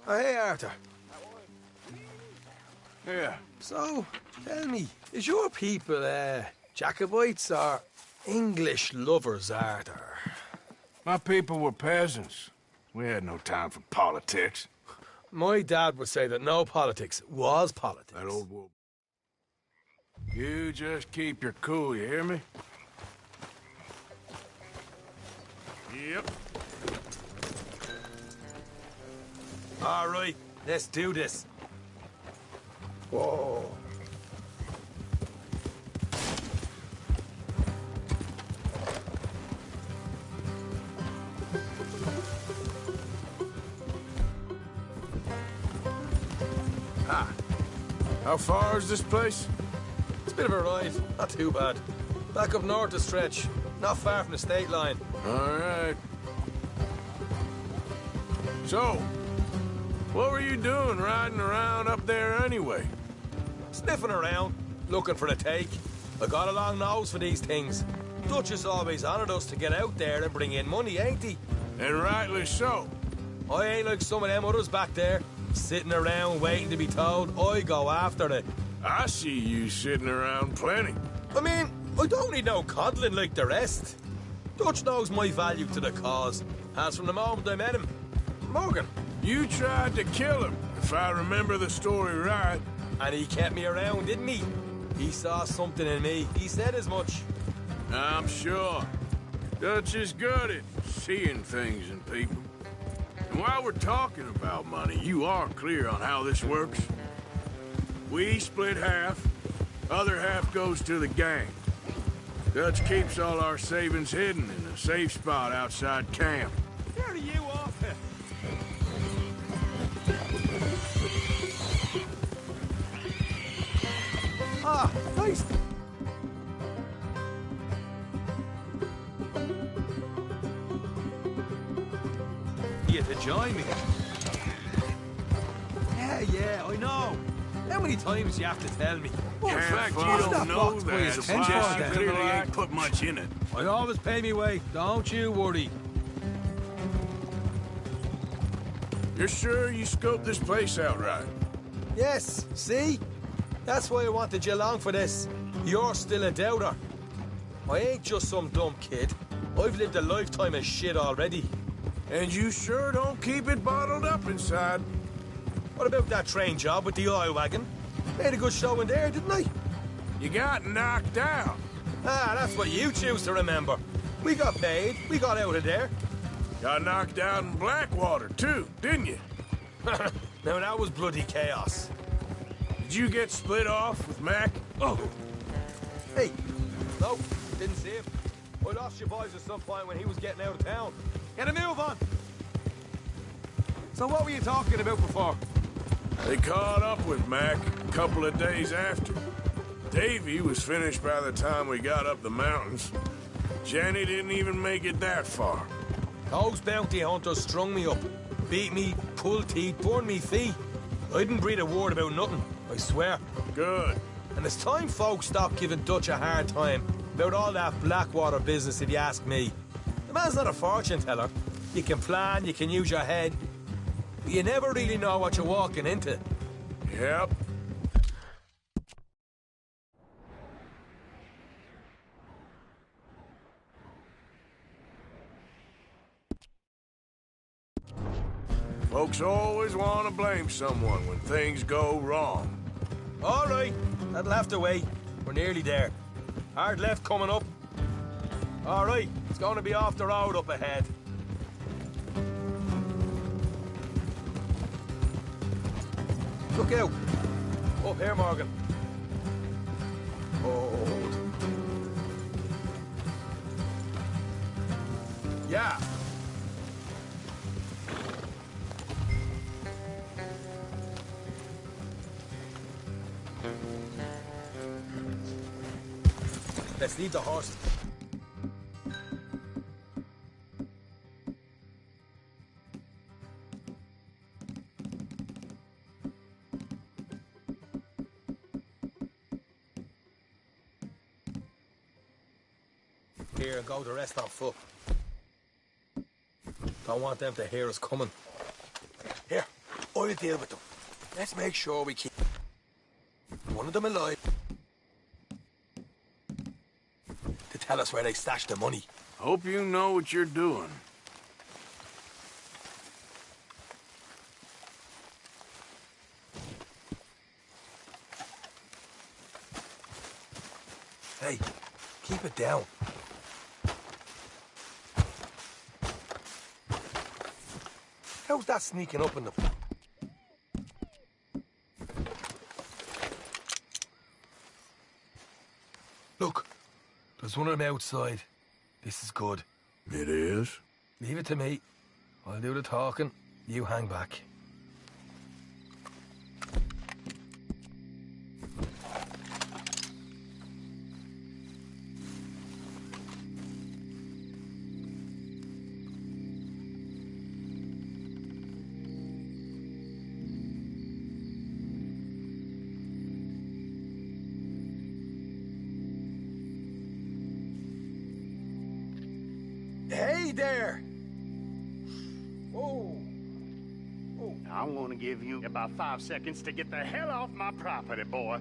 Oh, hey, Arthur. Yeah. So, tell me, is your people, Jacobites or English lovers, Arthur? My people were peasants. We had no time for politics. My dad would say that no politics was politics. That old wolf. You just keep your cool, you hear me? Yep. All right, let's do this. Whoa. How far is this place? It's a bit of a ride, not too bad. Back up north a stretch, not far from the state line. All right. So, what were you doing riding around up there anyway? Sniffing around, looking for a take. I got a long nose for these things. Dutch has always honoured us to get out there and bring in money, ain't he? And rightly so. I ain't like some of them others back there, sitting around waiting to be told. I go after it. I see you sitting around plenty. I mean, I don't need no coddling like the rest. Dutch knows my value to the cause, as from the moment I met him. Morgan. You tried to kill him, if I remember the story right. And he kept me around, didn't he? He saw something in me. He said as much. I'm sure. Dutch is good at seeing things in people. And while we're talking about money, you are clear on how this works? We split half, other half goes to the gang. Dutch keeps all our savings hidden in a safe spot outside camp. Where are you off to? Ah, nice. You to join me? Yeah, I know. How many times you have to tell me? In fact, you That don't know box by that. his Suggests attention you then. clearly ain't put much in it. I always pay me way. Don't you worry. You're sure you scoped this place out right? Yes, see? That's why I wanted you along for this. You're still a doubter. I ain't just some dumb kid. I've lived a lifetime of shit already. And you sure don't keep it bottled up inside. What about that train job with the oil wagon? Made a good show in there, didn't I? You got knocked out. Ah, that's what you choose to remember. We got paid. We got out of there. Got knocked out in Blackwater, too, didn't you? Now, that was bloody chaos. Did you get split off with Mac? Oh! Hey! No, didn't see him. I lost your boys at some point when he was getting out of town. Get a move on! So what were you talking about before? They caught up with Mac a couple of days after. Davy was finished by the time we got up the mountains. Jenny didn't even make it that far. Those bounty hunters strung me up. Beat me, pulled teeth, burned me feet. I didn't breathe a word about nothing, I swear. Good. And it's time folks stopped giving Dutch a hard time about all that Blackwater business, if you ask me. The man's not a fortune teller. You can plan, you can use your head, but you never really know what you're walking into. Yep. Folks always want to blame someone when things go wrong. All right, that'll have to wait. We're nearly there. Hard left coming up. All right, it's going to be off the road up ahead. Look out. Up here, Morgan. Hold. Yeah. Let's leave the horse. Here and go the rest on foot. Don't want them to hear us coming. Here. I'll deal with them. Let's make sure we keep one of them alive to tell us where they stashed the money. Hope you know what you're doing. Hey, keep it down. How's that sneaking up in the... Look, there's one of them outside. This is good. It is? Leave it to me. I'll do the talking. You hang back. Hey there! Oh. I'm gonna give you about 5 seconds to get the hell off my property, boy.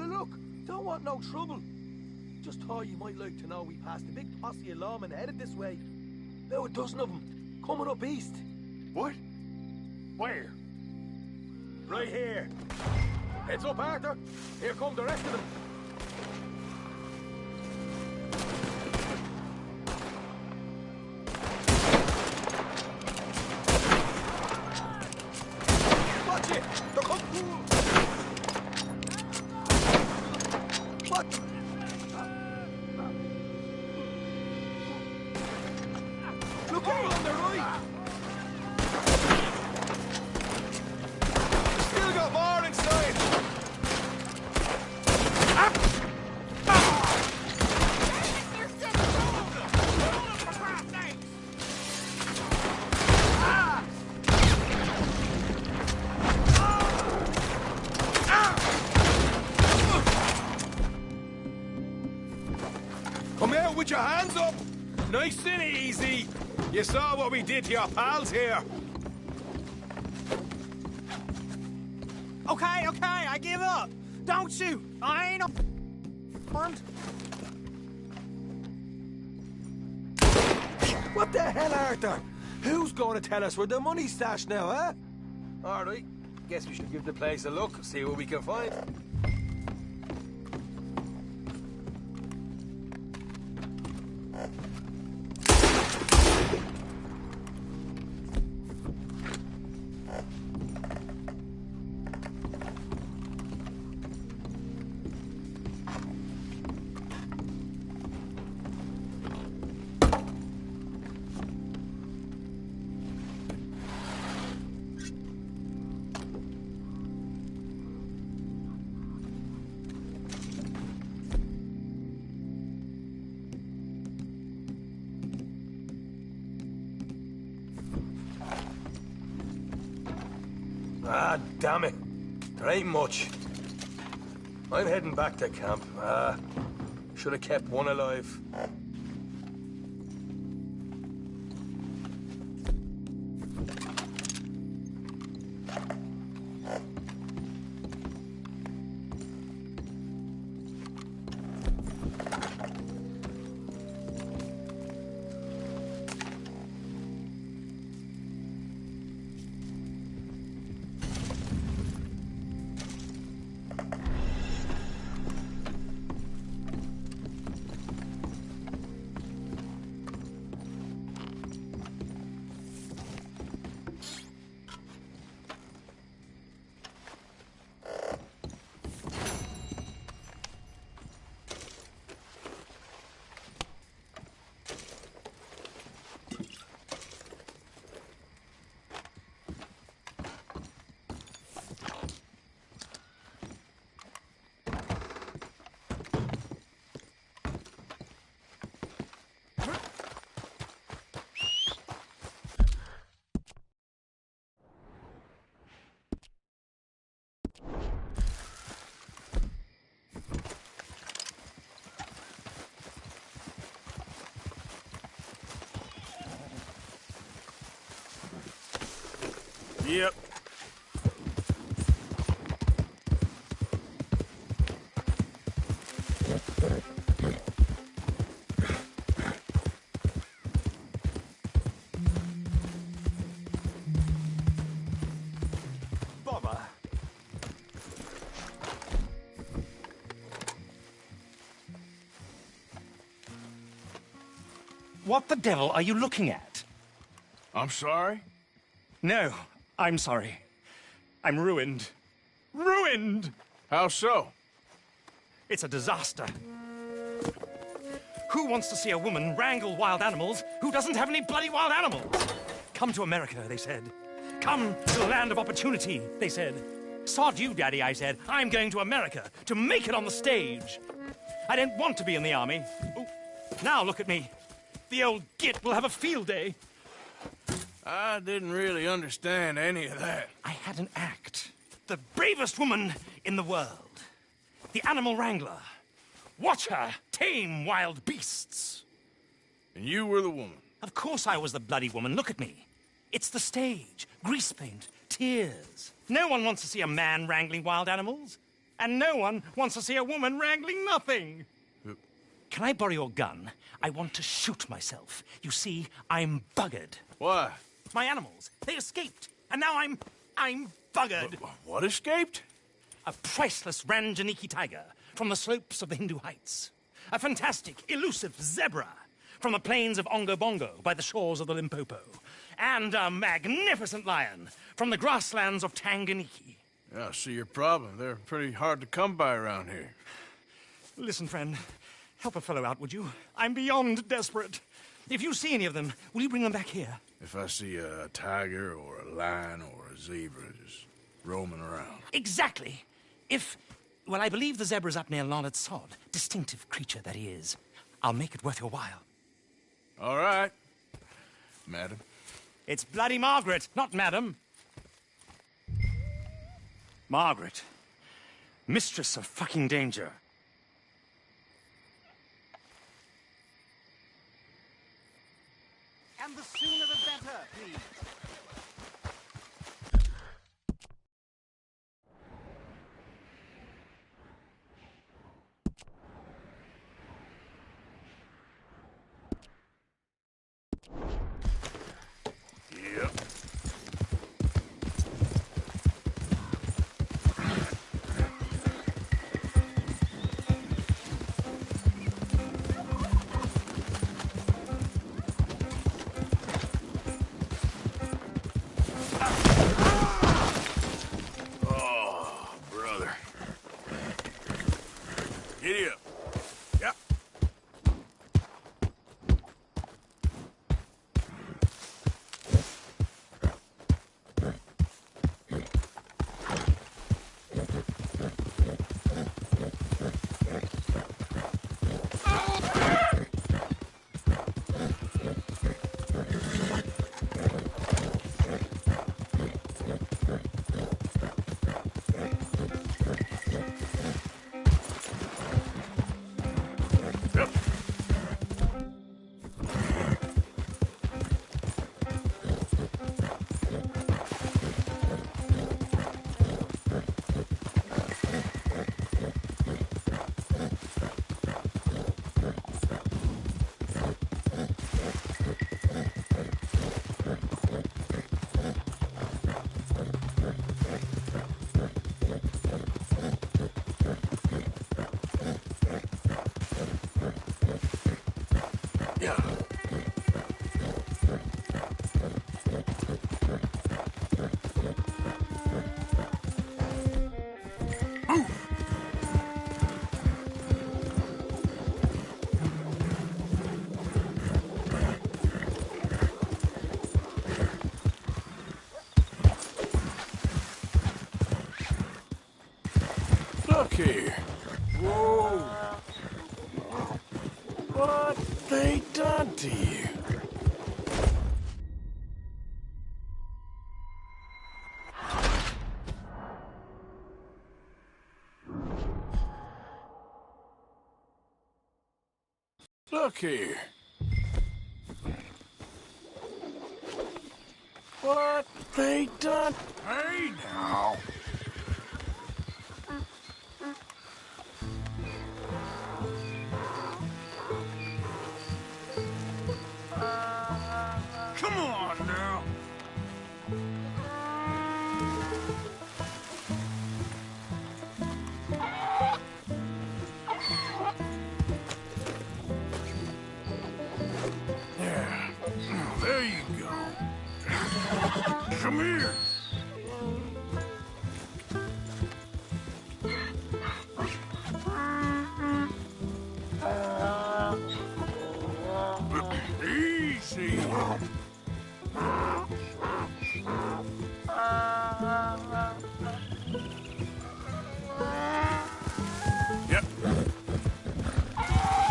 Look, don't want no trouble. Just thought you might like to know we passed a big posse of lawmen headed this way. About a dozen of them, coming up east. What? Where? Right here. Heads up, Arthur. Here come the rest of them. Watch it! They're coming! What? Look over on the right! Still got more inside! Come out with your hands up! Nice and easy! You saw what we did to your pals here. Okay, I give up. Don't shoot. I ain't armed. What the hell, Arthur? Who's going to tell us where the money's stashed now, huh? All right. Guess we should give the place a look, see what we can find. Ah, damn it. There ain't much. I'm heading back to camp. Should have kept one alive. Yep. Bother. What the devil are you looking at? I'm sorry? No, I'm sorry. I'm ruined. Ruined! How so? It's a disaster. Who wants to see a woman wrangle wild animals who doesn't have any bloody wild animals? Come to America, they said. Come to the land of opportunity, they said. Sod you, Daddy, I said. I'm going to America to make it on the stage. I don't want to be in the army. Oh, now look at me. The old git will have a field day. I didn't really understand any of that. I had an act. The bravest woman in the world. The animal wrangler. Watch her tame wild beasts. And you were the woman. Of course I was the bloody woman. Look at me. It's the stage. Grease paint. Tears. No one wants to see a man wrangling wild animals. And no one wants to see a woman wrangling nothing. Can I borrow your gun? I want to shoot myself. You see, I'm buggered. Why? My animals, they escaped. And now I'm buggered. What escaped? A priceless Ranjaniki tiger from the slopes of the Hindu Heights. A fantastic, elusive zebra from the plains of Ongo Bongo by the shores of the Limpopo. And a magnificent lion from the grasslands of Tanganyika. Yeah, I see your problem. They're pretty hard to come by around here. Listen, friend, help a fellow out, would you? I'm beyond desperate. If you see any of them, will you bring them back here? If I see a tiger or a lion or a zebra just roaming around. Exactly. Well, I believe the zebra's up near Lonnet Sod. Distinctive creature that he is. I'll make it worth your while. All right, madam. It's bloody Margaret, not madam. Margaret. Mistress of fucking danger. And the sooner the better, please. Yep. Oh, brother. Giddy up. Yep. Look here. Whoa. What they done to you? Look here. What they done? Hey, now. Come on, now. Yeah. There you go. Come here. Easy. Yep.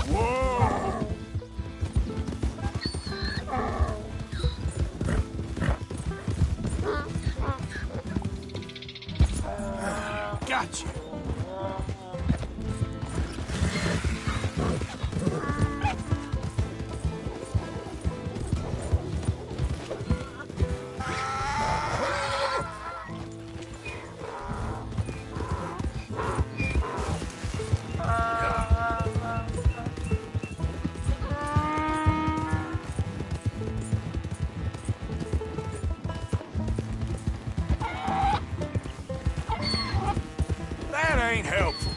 Whoa. Gotcha. That ain't helpful.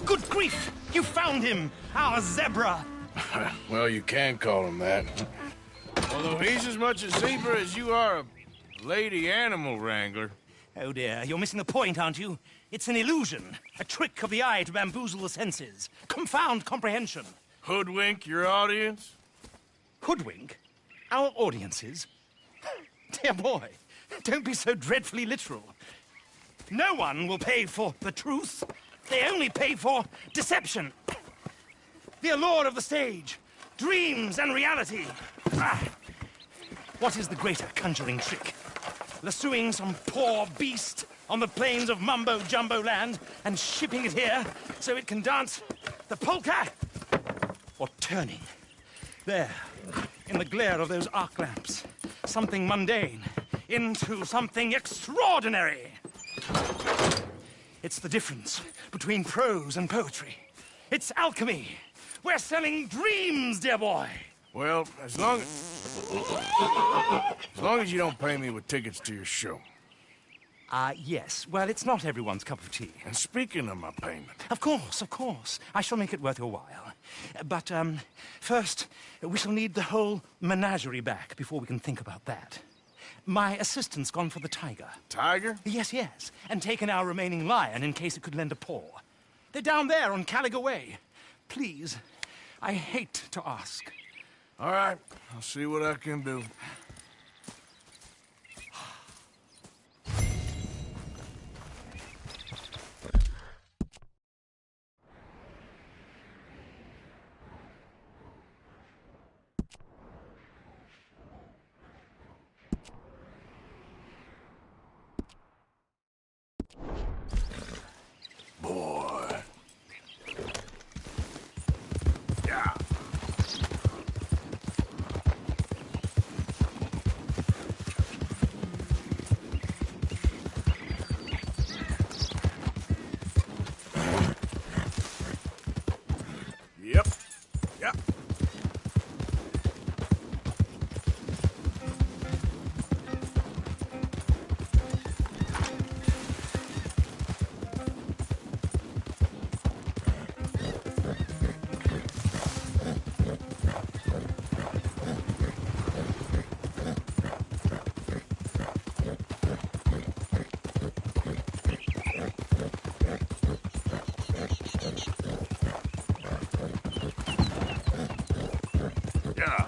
Good grief! You found him! Our zebra! Well, you can call him that. Although he's as much a zebra as you are a lady animal wrangler. Oh dear, you're missing the point, aren't you? It's an illusion, a trick of the eye to bamboozle the senses, confound comprehension. Hoodwink your audience? Hoodwink? Our audiences? Dear boy, don't be so dreadfully literal. No one will pay for the truth. They only pay for deception. The allure of the stage, dreams and reality. Ah. What is the greater conjuring trick? Lassoing some poor beast on the plains of mumbo-jumbo land and shipping it here so it can dance the polka? Or turning, there, in the glare of those arc lamps, something mundane into something extraordinary? It's the difference between prose and poetry. It's alchemy. We're selling dreams, dear boy. Well, as long as you don't pay me with tickets to your show. Yes. Well, it's not everyone's cup of tea. And speaking of my payment... Of course, of course. I shall make it worth your while. But, first, we shall need the whole menagerie back before we can think about that. My assistant's gone for the tiger. Tiger? Yes, yes. And taken our remaining lion in case it could lend a paw. They're down there on Caliga Way. Please, I hate to ask. All right, I'll see what I can do. Boy. Yeah. Yep. Yep. Yeah.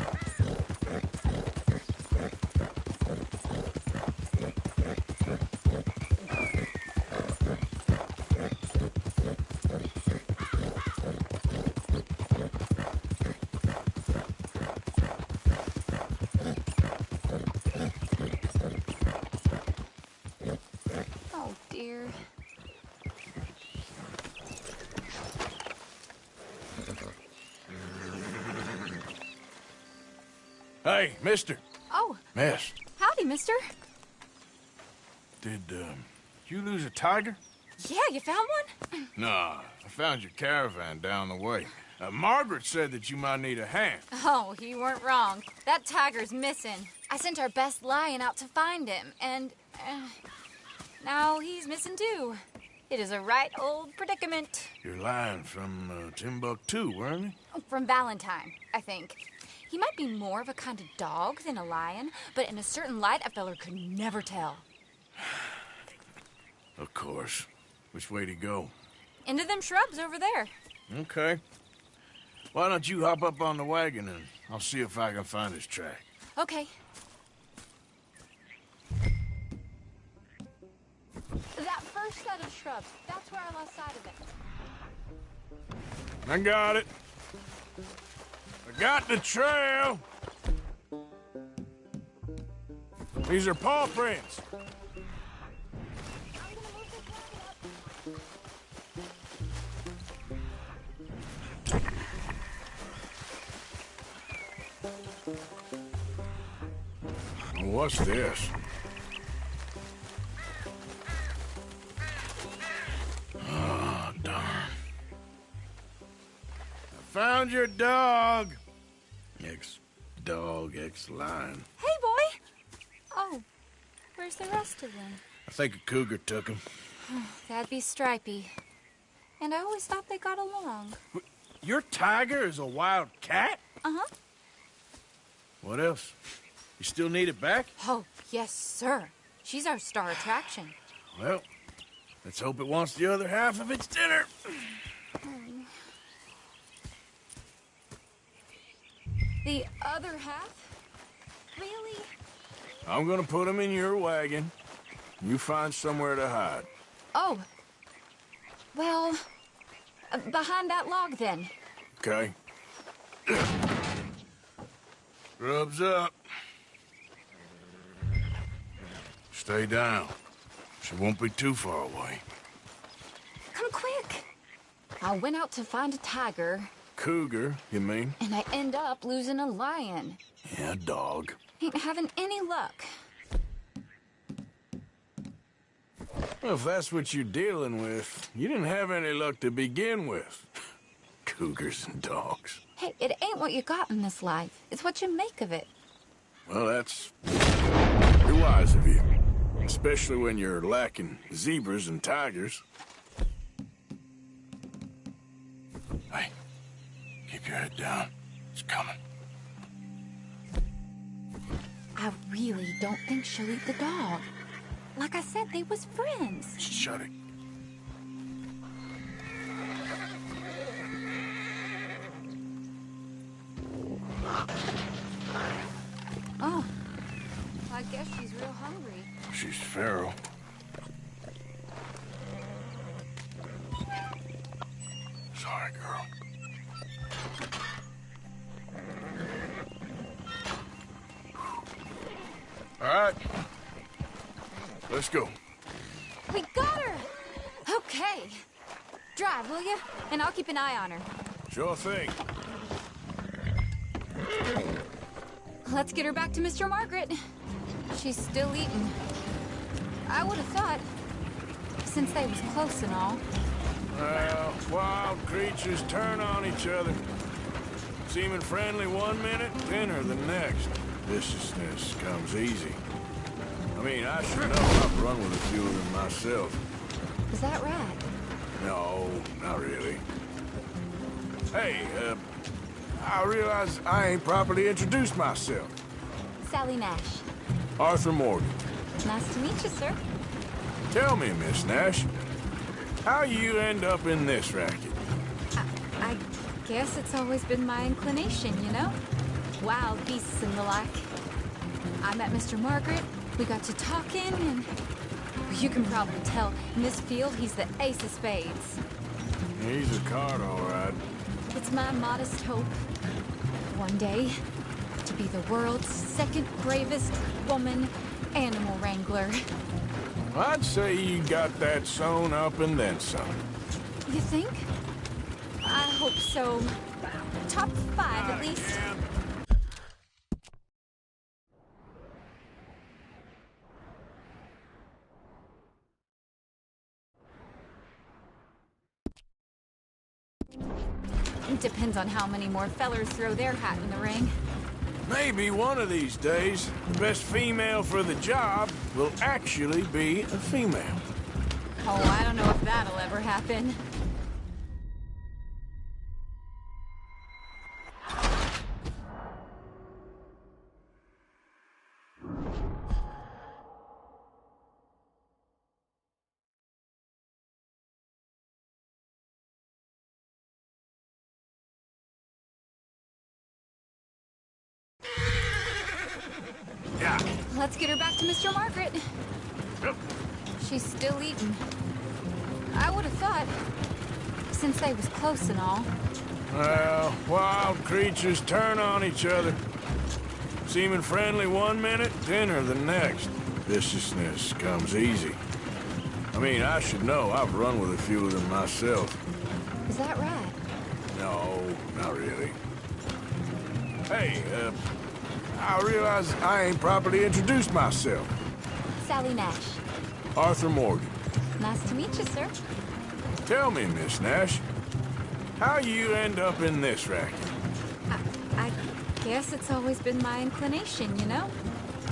Oh, dear. Hey, mister. Oh, Miss. howdy, mister. Did, you lose a tiger? Yeah, you found one? Nah, I found your caravan down the way. Margaret said that you might need a hand. Oh, you weren't wrong. That tiger's missing. I sent our best lion out to find him, and now he's missing too. It is a right old predicament. Your lion from Timbuktu, weren't he? From Valentine, I think. He might be more of a kind of dog than a lion, but in a certain light, a feller could never tell. Of course. Which way to go? Into them shrubs over there. Okay. Why don't you hop up on the wagon and I'll see if I can find his track. Okay. That first set of shrubs, that's where I lost sight of it. I got it. I got the trail. These are paw prints. What's this? Oh, darn. I found your dog. Ex-dog, ex-lion. Hey, boy! Oh, where's the rest of them? I think a cougar took him. That'd be Stripey. And I always thought they got along. Your tiger is a wild cat? Uh-huh. What else? You still need it back? Oh, yes, sir. She's our star attraction. Well, let's hope it wants the other half of its dinner. The other half? Really? I'm gonna put him in your wagon. You find somewhere to hide. Oh. Well, behind that log, then. Okay. Rubs up. Stay down. She won't be too far away. Come quick. I went out to find a tiger, Cougar, you mean? and I end up losing a lion. Yeah, dog. Ain't having any luck. Well, if that's what you're dealing with, you didn't have any luck to begin with. Cougars and dogs. Hey, it ain't what you got in this life. It's what you make of it. Well, that's... You're wise of you. Especially when you're lacking zebras and tigers. Hey, keep your head down. It's coming. I really don't think she'll eat the dog. Like I said, they was friends. Shut it. Oh, I guess she's real hungry. She's feral. Sorry, girl. All right. Let's go. We got her! Okay. Drive, will you? And I'll keep an eye on her. Sure thing. Let's get her back to Mr. Margaret. She's still eating. I would have thought, since they was close and all. Well, wild creatures turn on each other. Seeming friendly one minute, dinner the next. Viciousness comes easy. I mean, I should know. I've run with a few of them myself. Is that right? No, not really. Hey, I realize I ain't properly introduced myself. Sally Nash. Arthur Morgan. Nice to meet you, sir. Tell me, Miss Nash, how you end up in this racket? I guess it's always been my inclination, you know? wild beasts and the like. I met Mr. Margaret, we got to talking, and you can probably tell, in this field he's the ace of spades. He's a card, all right. It's my modest hope, one day, to be the world's second bravest woman animal wrangler. I'd say you got that sewn up and then some. You think? I hope so. Top 5 at least. It depends on how many more fellers throw their hat in the ring. Maybe one of these days, the best female for the job will actually be a female. Oh, I don't know if that'll ever happen. Yeah. Let's get her back to Mr. Margaret. Yep. She's still eating. I would have thought, since they was close and all. Well, wild creatures turn on each other. Seeming friendly one minute, dinner the next. Viciousness comes easy. I mean, I should know. I've run with a few of them myself. Is that right? No, not really. Hey, I realize I ain't properly introduced myself. Sally Nash. Arthur Morgan. Nice to meet you, sir. Tell me, Miss Nash, how you end up in this racket? I guess it's always been my inclination, you know?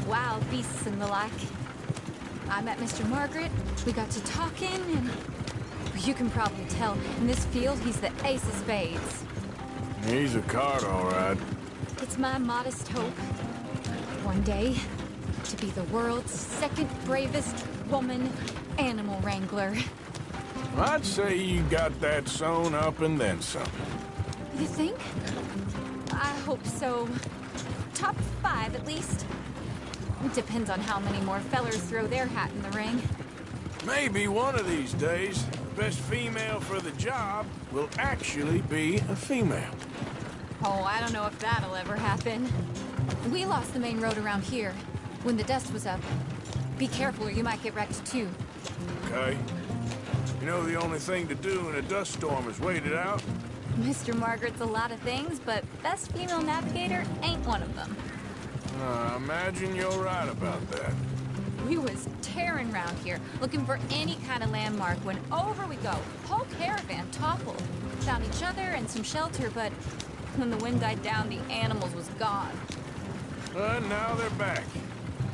Wild beasts and the like. I met Mr. Margaret, we got to talking, and you can probably tell, in this field he's the ace of spades. He's a card, all right. It's my modest hope, one day, to be the world's second bravest woman animal wrangler. I'd say you got that sewn up and then some. You think? I hope so. Top 5 at least. It depends on how many more fellers throw their hat in the ring. Maybe one of these days, the best female for the job will actually be a female. Oh, I don't know if that'll ever happen. We lost the main road around here when the dust was up. Be careful or you might get wrecked too. Okay? You know the only thing to do in a dust storm is wait it out? Mr. Margaret's a lot of things, but best female navigator ain't one of them. I imagine you're right about that. We was tearing around here, looking for any kind of landmark when over we go. Whole caravan toppled. Found each other and some shelter, but when the wind died down, the animals was gone. Now they're back.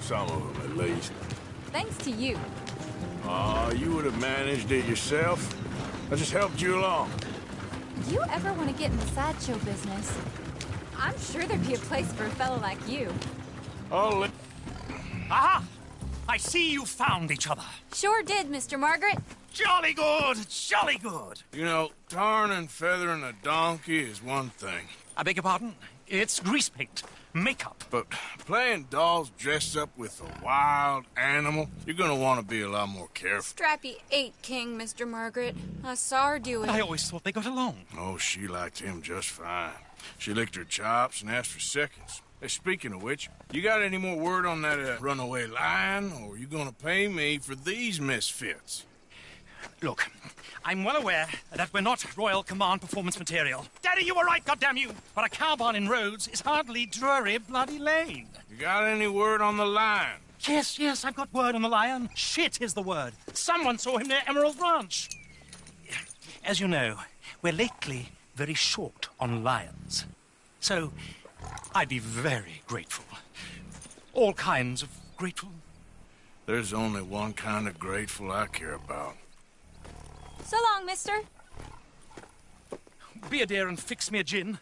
Some of them, at least. Thanks to you. Oh, you would have managed it yourself. I just helped you along. If you ever want to get in the sideshow business, I'm sure there'd be a place for a fellow like you. Oh, Aha! I see you found each other. Sure did, Mr. Margaret. Jolly good, jolly good. you know, tarring and feathering a donkey is one thing. I beg your pardon? It's grease paint, makeup. But playing dolls dressed up with a wild animal, you're gonna want to be a lot more careful. Strappy ate King, Mr. Margaret. I saw her do it. I always thought they got along. Oh, she liked him just fine. She licked her chops and asked for seconds. Hey, speaking of which, you got any more word on that runaway lion, or are you gonna pay me for these misfits? Look, I'm well aware that we're not Royal Command performance material. Daddy, you were right, goddamn you! But a cow barn in Rhodes is hardly Drury Bloody Lane. You got any word on the lion? Yes, I've got word on the lion. Shit is the word. Someone saw him near Emerald Ranch. As you know, we're lately very short on lions. So, I'd be very grateful. All kinds of grateful. There's only one kind of grateful I care about. So long, mister. Be a dear and fix me a gin.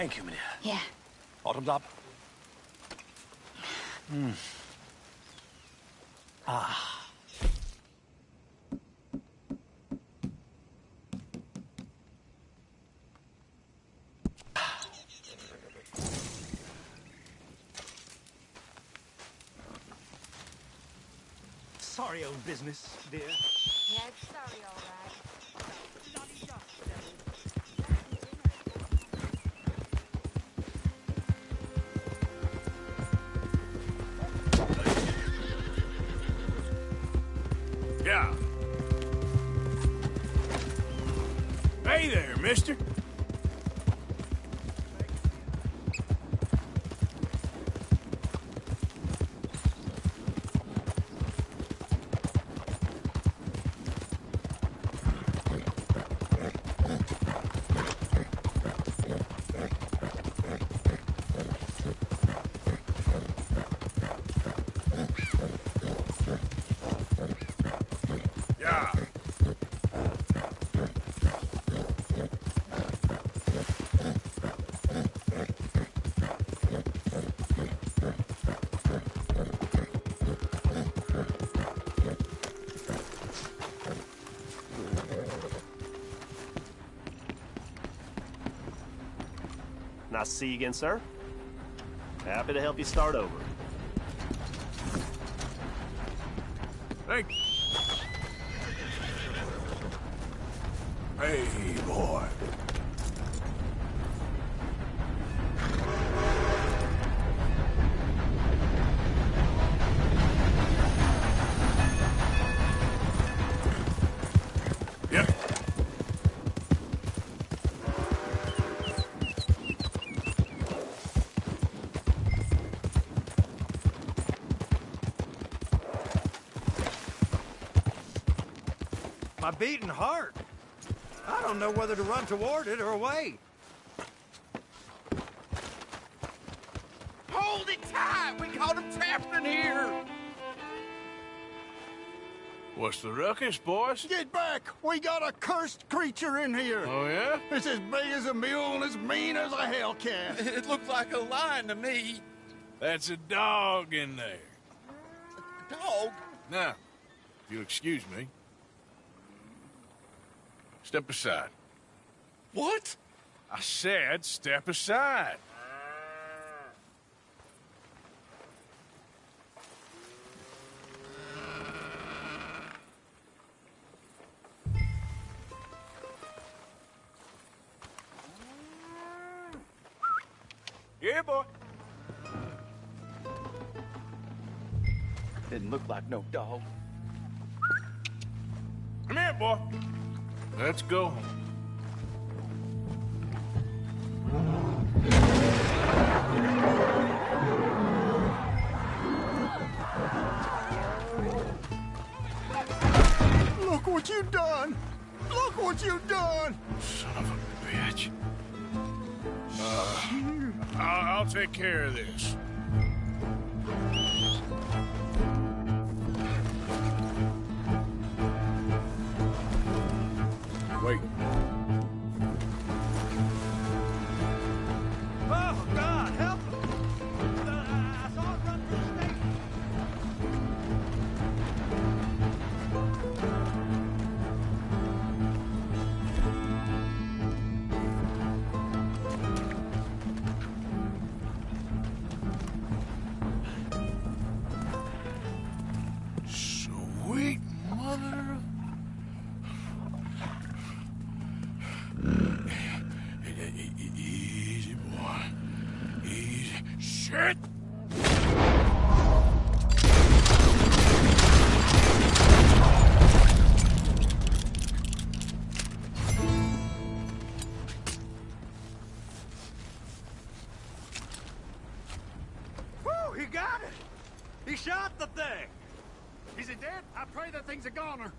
Thank you, Minnie. Yeah. Bottoms up. Ah. Sorry, old business, dear. Yeah, sorry, all right. Yeah. Hey there, mister. Yeah. Nice to see you again, sir. Happy to help you start over. Hey. Hey, boy. Yep. My beating heart. I don't know whether to run toward it or away. Hold it tight! We caught him trapped in here! What's the ruckus, boys? Get back! We got a cursed creature in here! Oh, yeah? It's as big as a mule and as mean as a hellcat. It looked like a lion to me. That's a dog in there. Dog? Now, if you'll excuse me. Step aside. What? I said step aside. Yeah, boy. Didn't look like no dog. Come here, boy. Let's go home. Look what you done! Look what you done! Son of a bitch. I'll take care of this. Wait. Oh, God, help me! I saw it run through the station. Sweet mother. Easy, boy. Easy. Shit! Whew, he got it! He shot the thing! Is it dead? I pray that thing's a goner.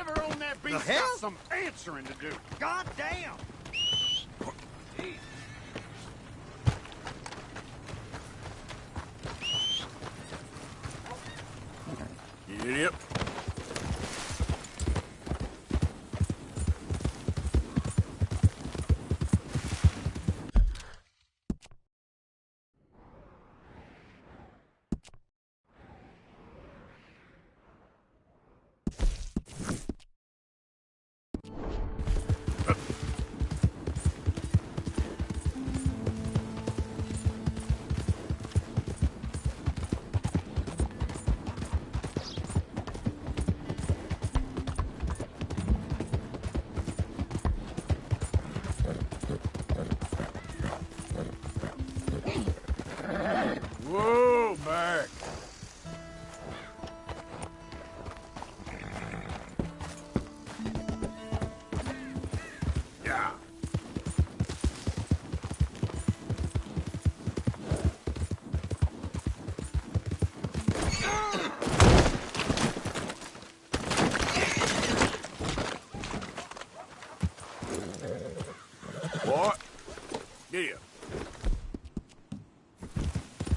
Whoever owned that beast The hell? got some answering to do. God damn! Yep. Whoa, back. Yeah. What? Yeah.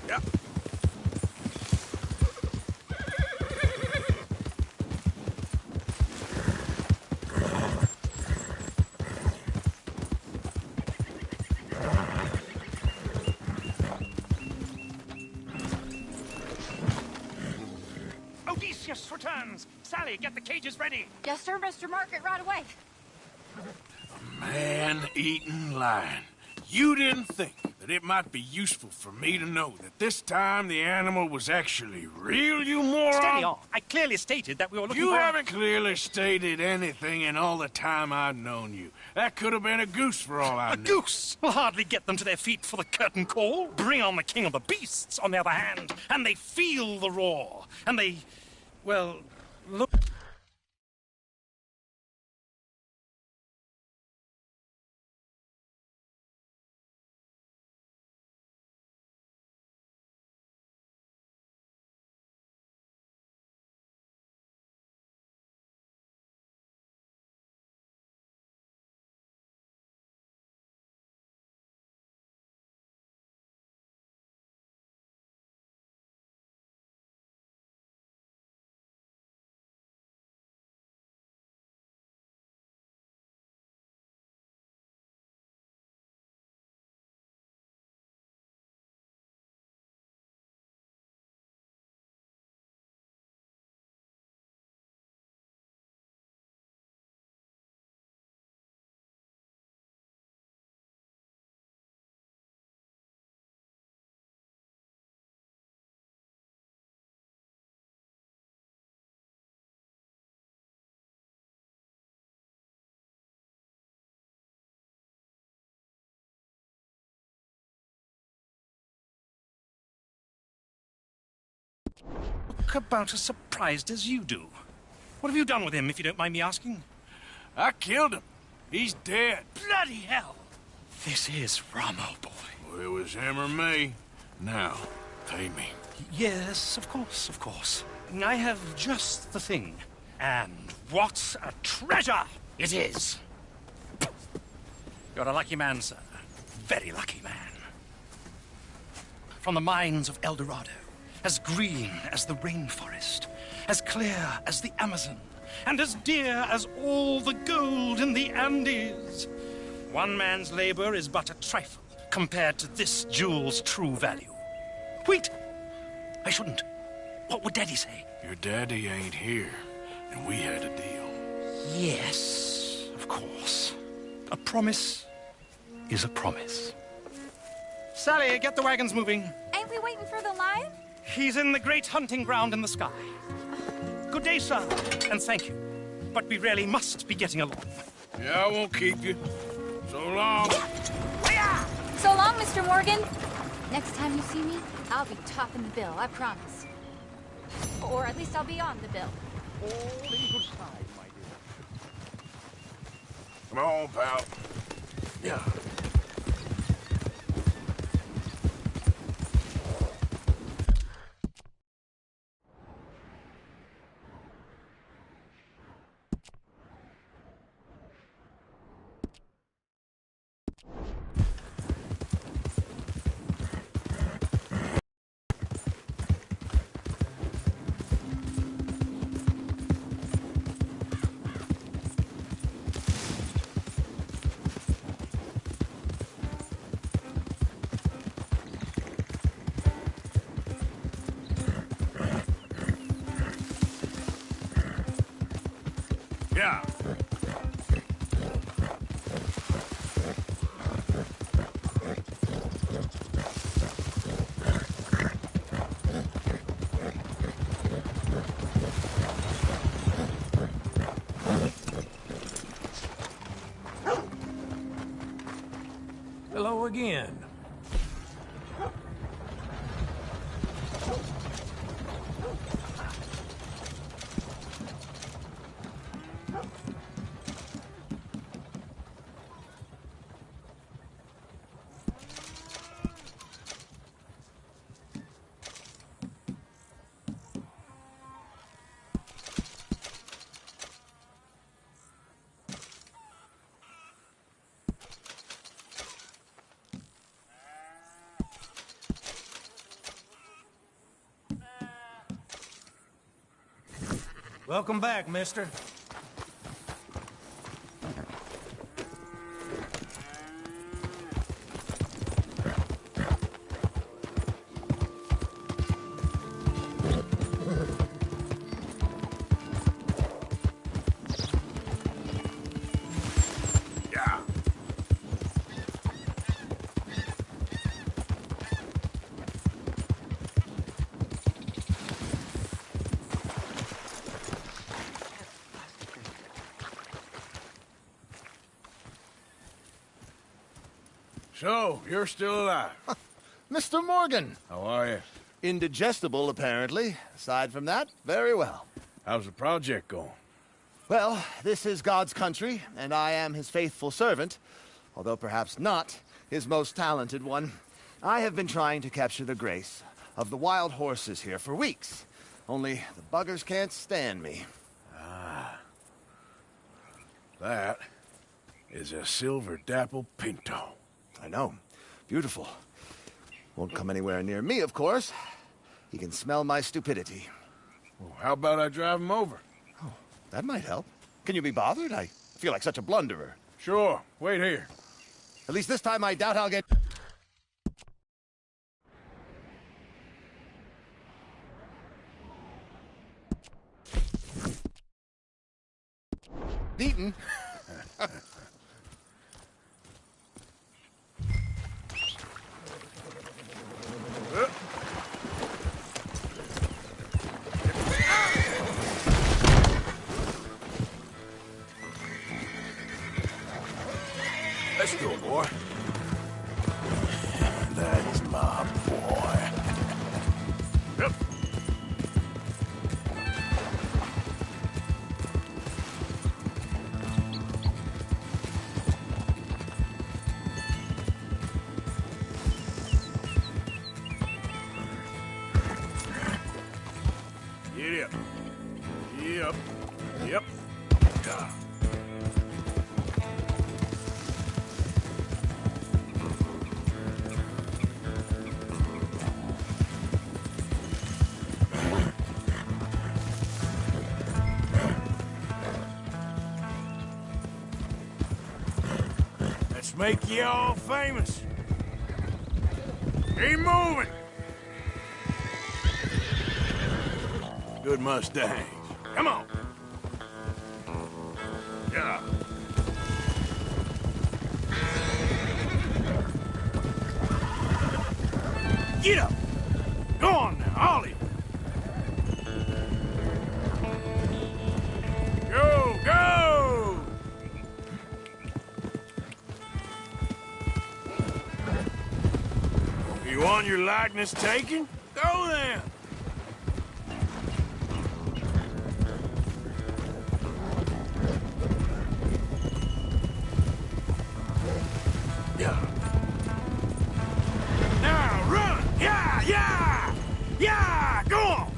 Yeah. Odysseus returns! Sally, get the cages ready! Yes, sir, Mr. Margaret, right away. Man-eating lion. You didn't think that it might be useful for me to know that this time the animal was actually real, you moron? Steady on. I clearly stated that we were looking You for... haven't clearly stated anything in all the time I've known you. That could have been a goose for all I A know. goose will hardly get them to their feet for the curtain call. Bring on the king of the beasts, on the other hand, and they feel the roar. And they... well, look... Look about as surprised as you do. What have you done with him, if you don't mind me asking? I killed him. He's dead. Bloody hell! This is Ramo, boy. Well, it was him or me. Now, pay me. Yes, of course, of course. I have just the thing. And what a treasure it is! You're a lucky man, sir. Very lucky man. From the mines of El Dorado, as green as the rainforest, as clear as the Amazon, and as dear as all the gold in the Andes. One man's labor is but a trifle compared to this jewel's true value. Wait! I shouldn't. What would Daddy say? Your daddy ain't here, and we had a deal. Yes, of course. A promise is a promise. Sally, get the wagons moving. Ain't we waiting for the lion? He's in the great hunting ground in the sky. Good day, sir, and thank you. But we really must be getting along. Yeah, I won't keep you. So long. So long, Mr. Morgan. Next time you see me, I'll be topping the bill, I promise. Or at least I'll be on the bill. All in good time, my dear. Come on, pal. Yeah. Yeah. Hello again. Welcome back, mister. Yeah. So, you're still alive. Mr. Morgan. How are you? Indigestible, apparently. Aside from that, very well. How's the project going? Well, this is God's country, and I am his faithful servant, although perhaps not his most talented one. I have been trying to capture the grace of the wild horses here for weeks. Only the buggers can't stand me. Ah. That is a silver dapple pinto. I know. Beautiful. Won't come anywhere near me, of course. He can smell my stupidity. Well, how about I drive him over? Oh, that might help. Can you be bothered? I feel like such a blunderer. Sure. Wait here. At least this time I doubt I'll get... beaten. Let's go, boy. That's my boy. Yep. Yep. Yep. Yep. Yeah. Let's make you all famous. Keep moving. Good Mustangs. Come on. Yeah. Get up. Go on now, Ollie. Go, go! You want your likeness taken? Go then. Yeah. Now run! Yeah, yeah! Yeah! Go on!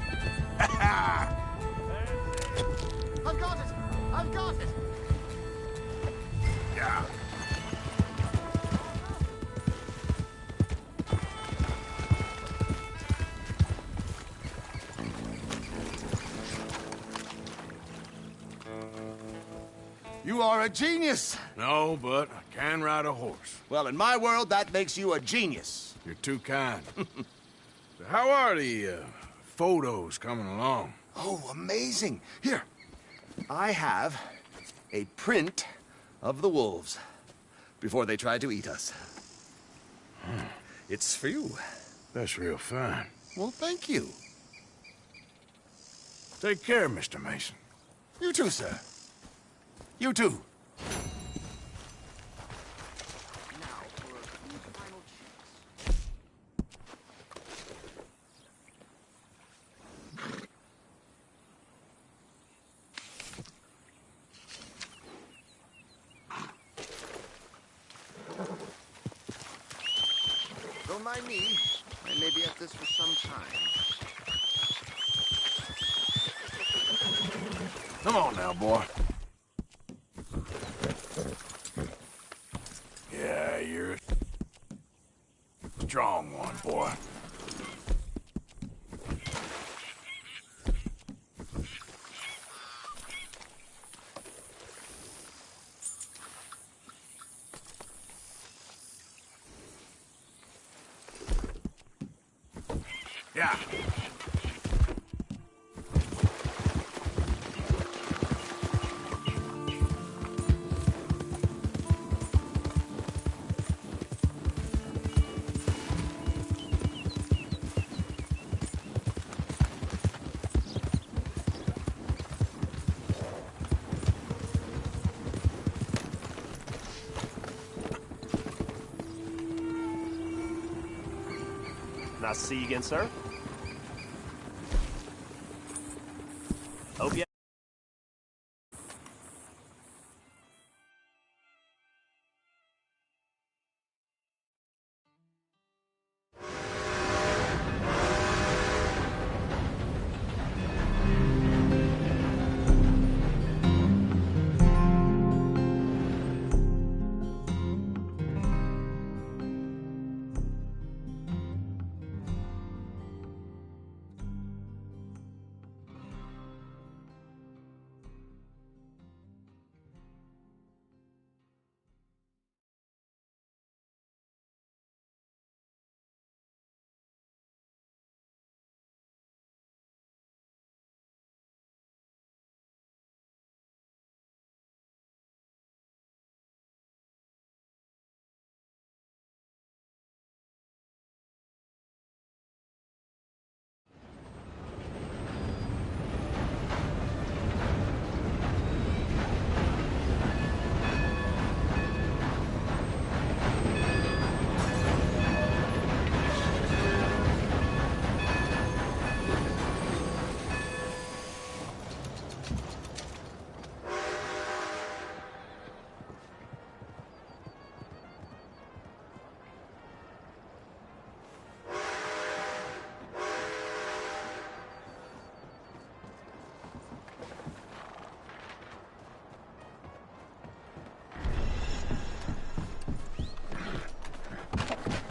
I've got it! I've got it! Yeah. You are a genius! No, but I can ride a horse. Well, in my world, that makes you a genius. You're too kind. So how are the photos coming along? Oh, amazing. Here, I have a print of the wolves before they tried to eat us. It's for you. That's real fine. Well, thank you. Take care, Mr. Mason. You too, sir. You too. Don't mind me. I may be at this for some time. Come on now, boy. Yeah, you're a strong one, boy. Yeah. Nice to see you again, sir. Hope you...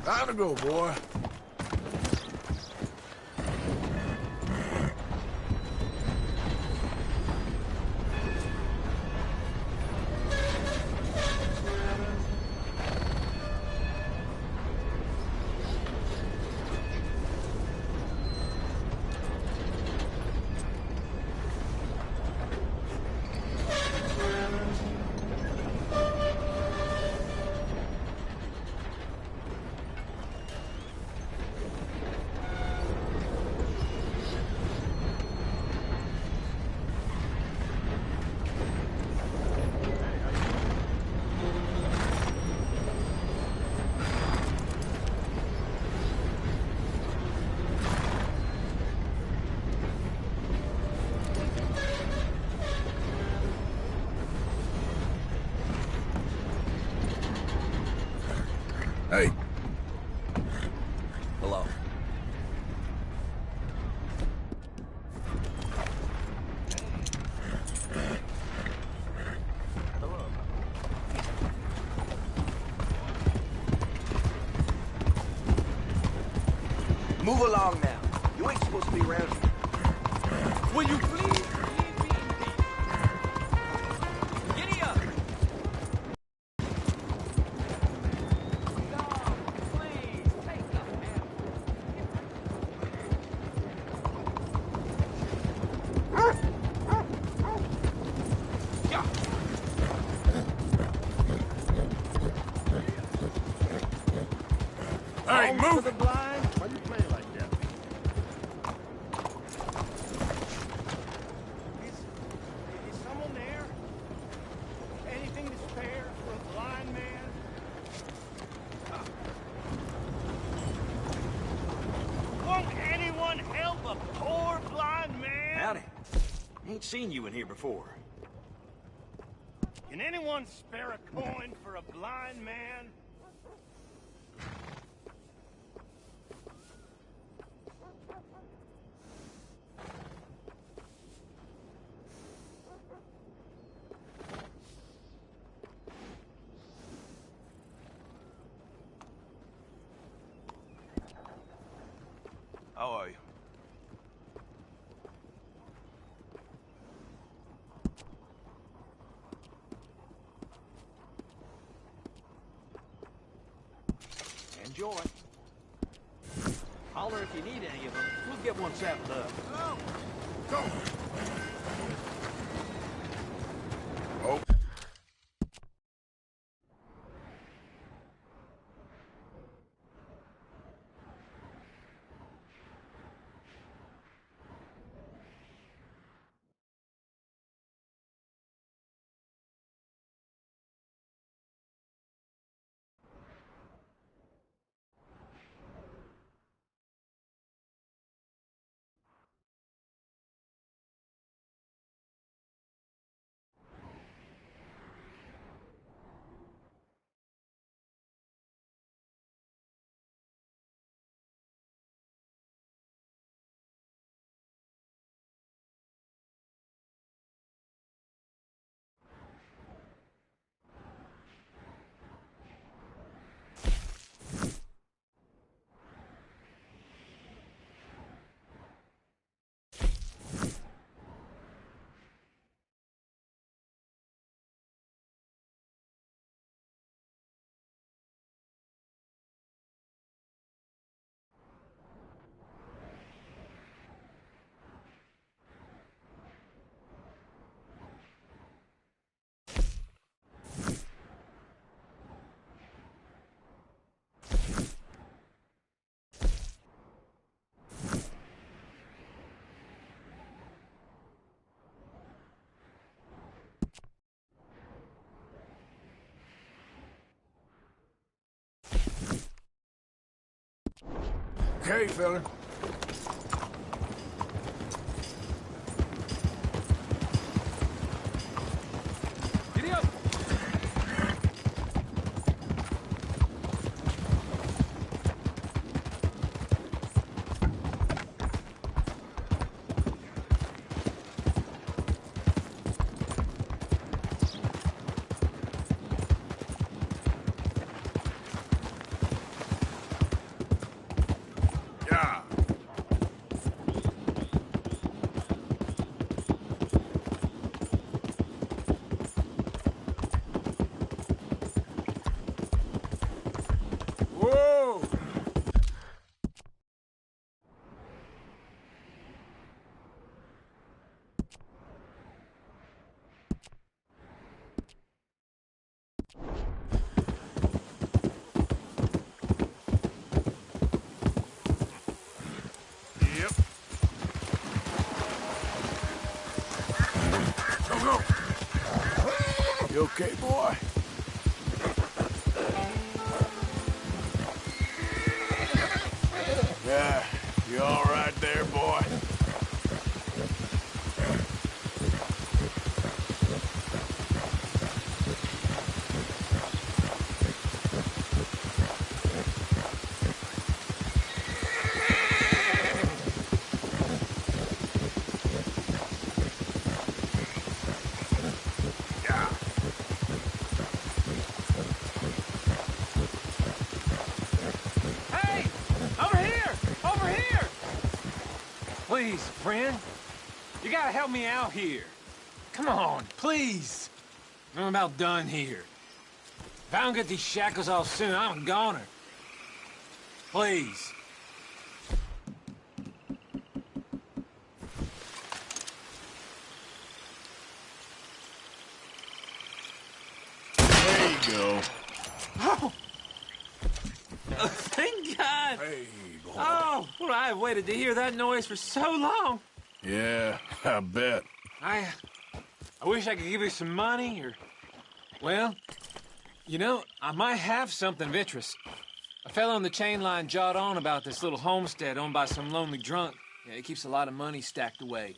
Time to go, boy. Hey. Hello. Move along now. You ain't supposed to be around here. Will you please leave me in peace? Giddy up! No, please, take the help. Yeah. Hey, Home move for the blind? Why you play like that? Is someone there? Anything to spare for a blind man? Won't anyone help a poor blind man? Howdy. Ain't seen you in here before. Can anyone spare a coin for a blind man? How are you? Enjoy. Holler if you need any of them. We'll get one sampled up. Go! Oh. Okay, fella. Giddy up! Yeah. Whoa! Yep. Go, go. You okay, boy? Yeah, you all right there, boy? Yeah. Hey! Over here! Over here! Please, friend. You gotta help me out here. Come on, please. I'm about done here. If I don't get these shackles off soon, I'm a goner. Please. There you go. Oh! Thank God. alive! Hey, boy. Oh, well, I've waited to hear that noise for so long. Yeah, I bet. I wish I could give you some money, or... Well, you know, I might have something of interest. A fellow on the chain line jawed on about this little homestead owned by some lonely drunk. Yeah, he keeps a lot of money stacked away.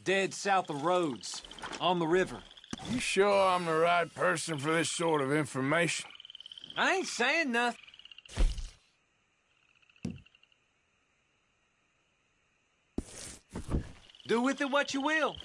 Dead south of Rhodes, on the river. You sure I'm the right person for this sort of information? I ain't saying nothing. Do with it what you will.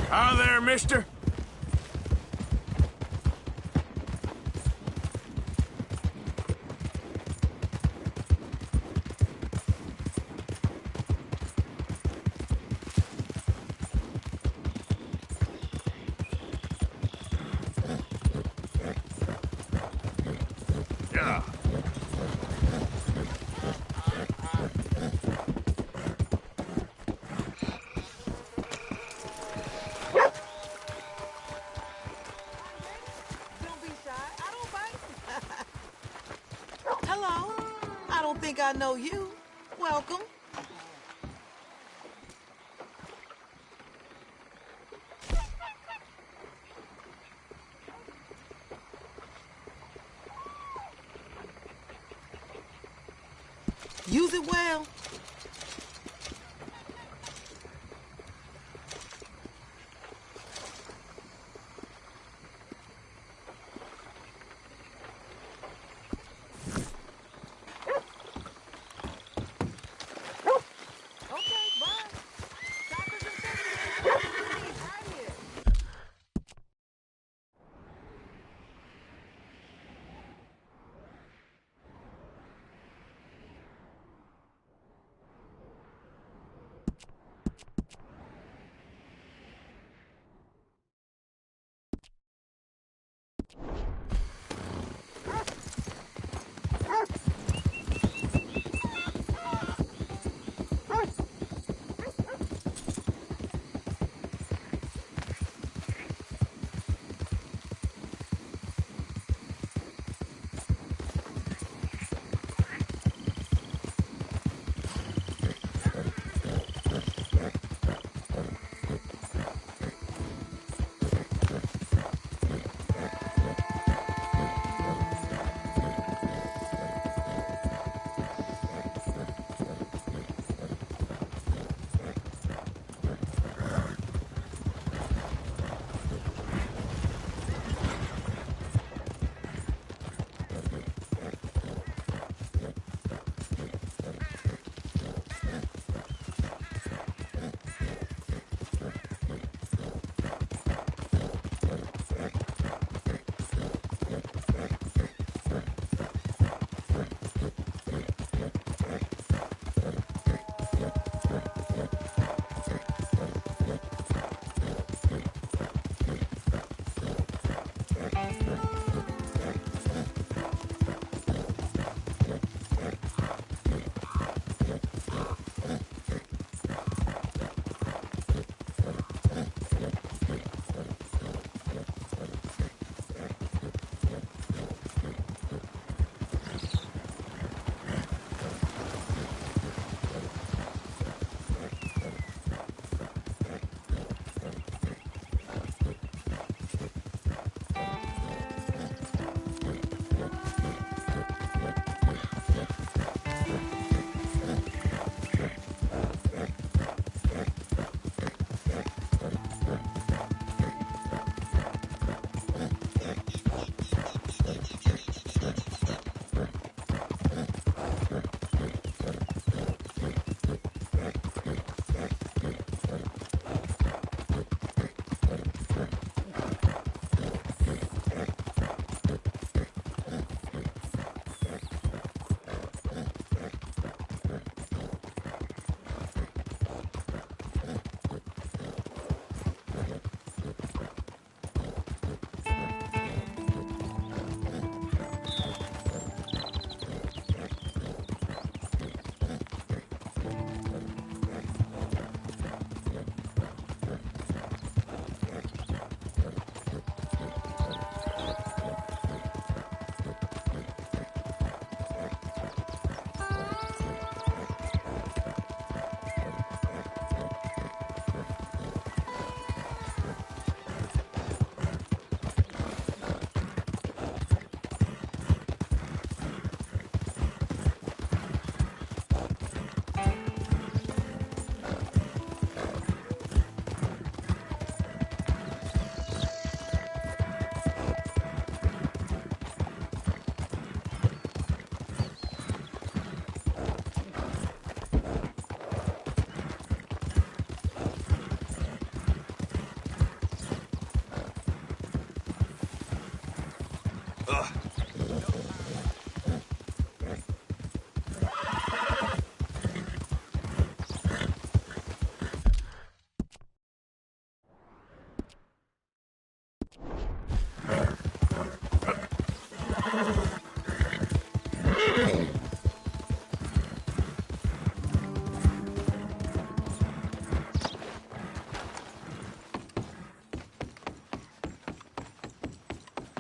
Hi there, mister. Yeah. Hello. I don't think I know you. Welcome. Use it well.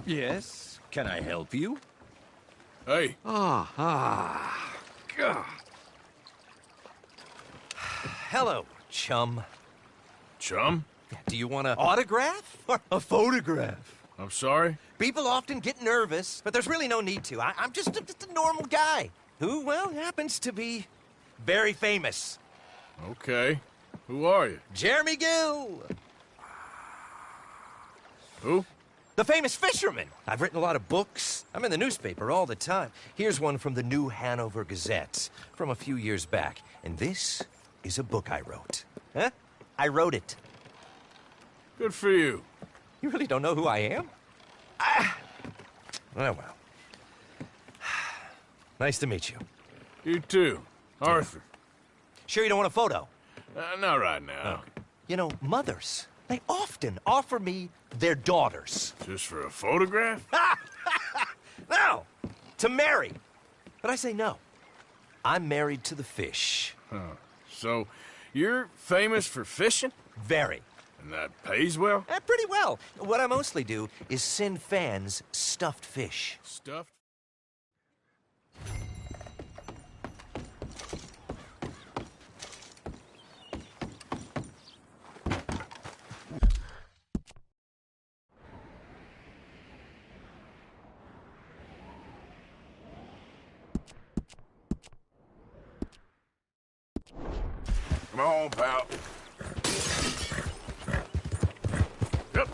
Yes. Can I help you? Hey. God. Hello, chum. Chum? Do you want an autograph or a photograph? I'm sorry? People often get nervous, but there's really no need to. I'm just a normal guy who, well, happens to be very famous. Okay. Who are you? Jeremy Gill. Who? The famous fisherman. I've written a lot of books. I'm in the newspaper all the time. Here's one from the New Hanover Gazette from a few years back. And this is a book I wrote. Huh? I wrote it. Good for you. You really don't know who I am? Oh, well. Nice to meet you. You too. Arthur. Sure you don't want a photo? Not right now. Okay. You know, mothers, they often offer me their daughters. Just for a photograph? No, to marry. But I say no. I'm married to the fish. Huh. So, you're famous for fishing? Very. And that pays well? Pretty well. What I mostly do is send fans stuffed fish. Stuffed? Come on, pal. Yep.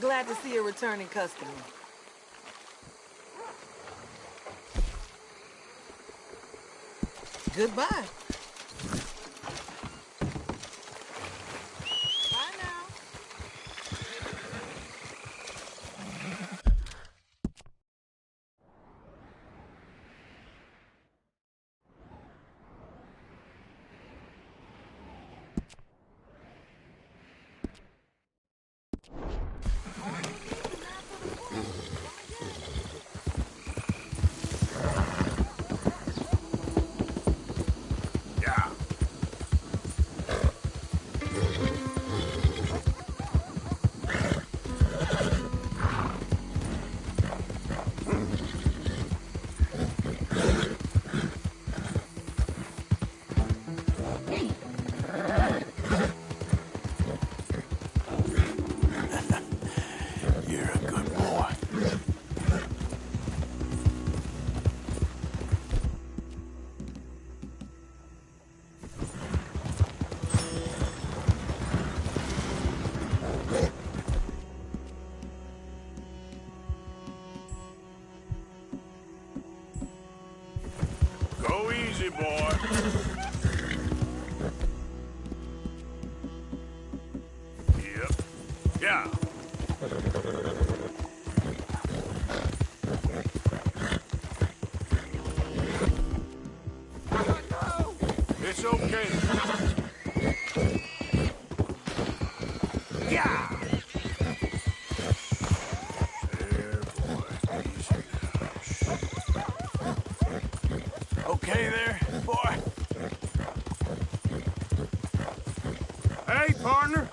Glad to see a returning customer. Goodbye. Bye now. Go easy, boy. Yep. Yeah. It's okay. Yeah. There, boy. Easy now. Shh. Okay there, boy? Hey, partner.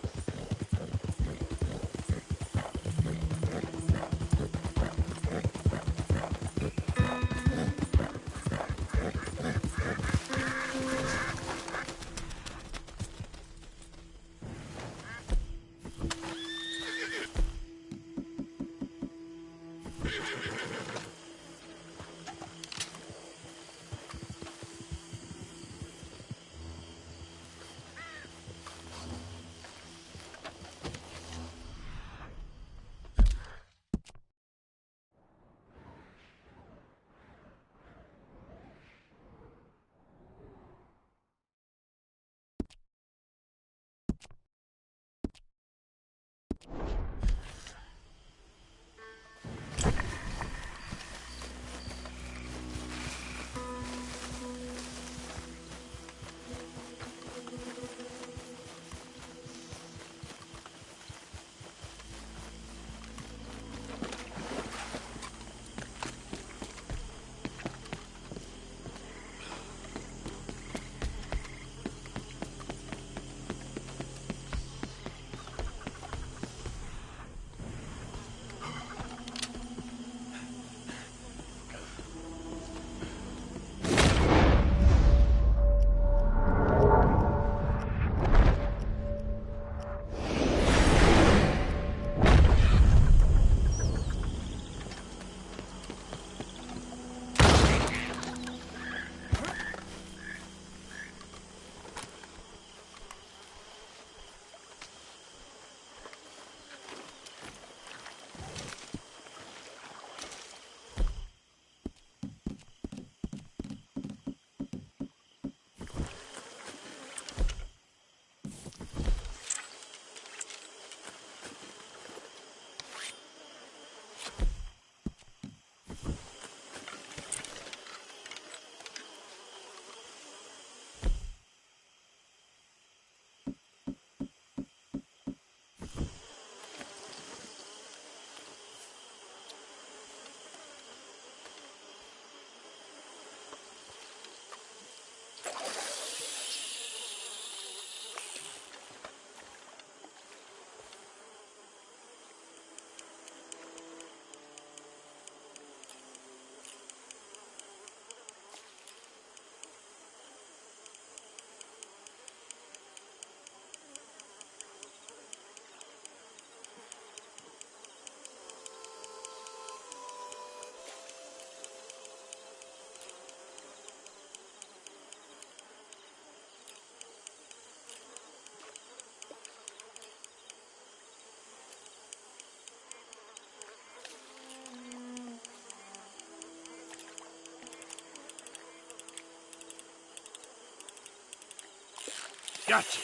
Gotcha.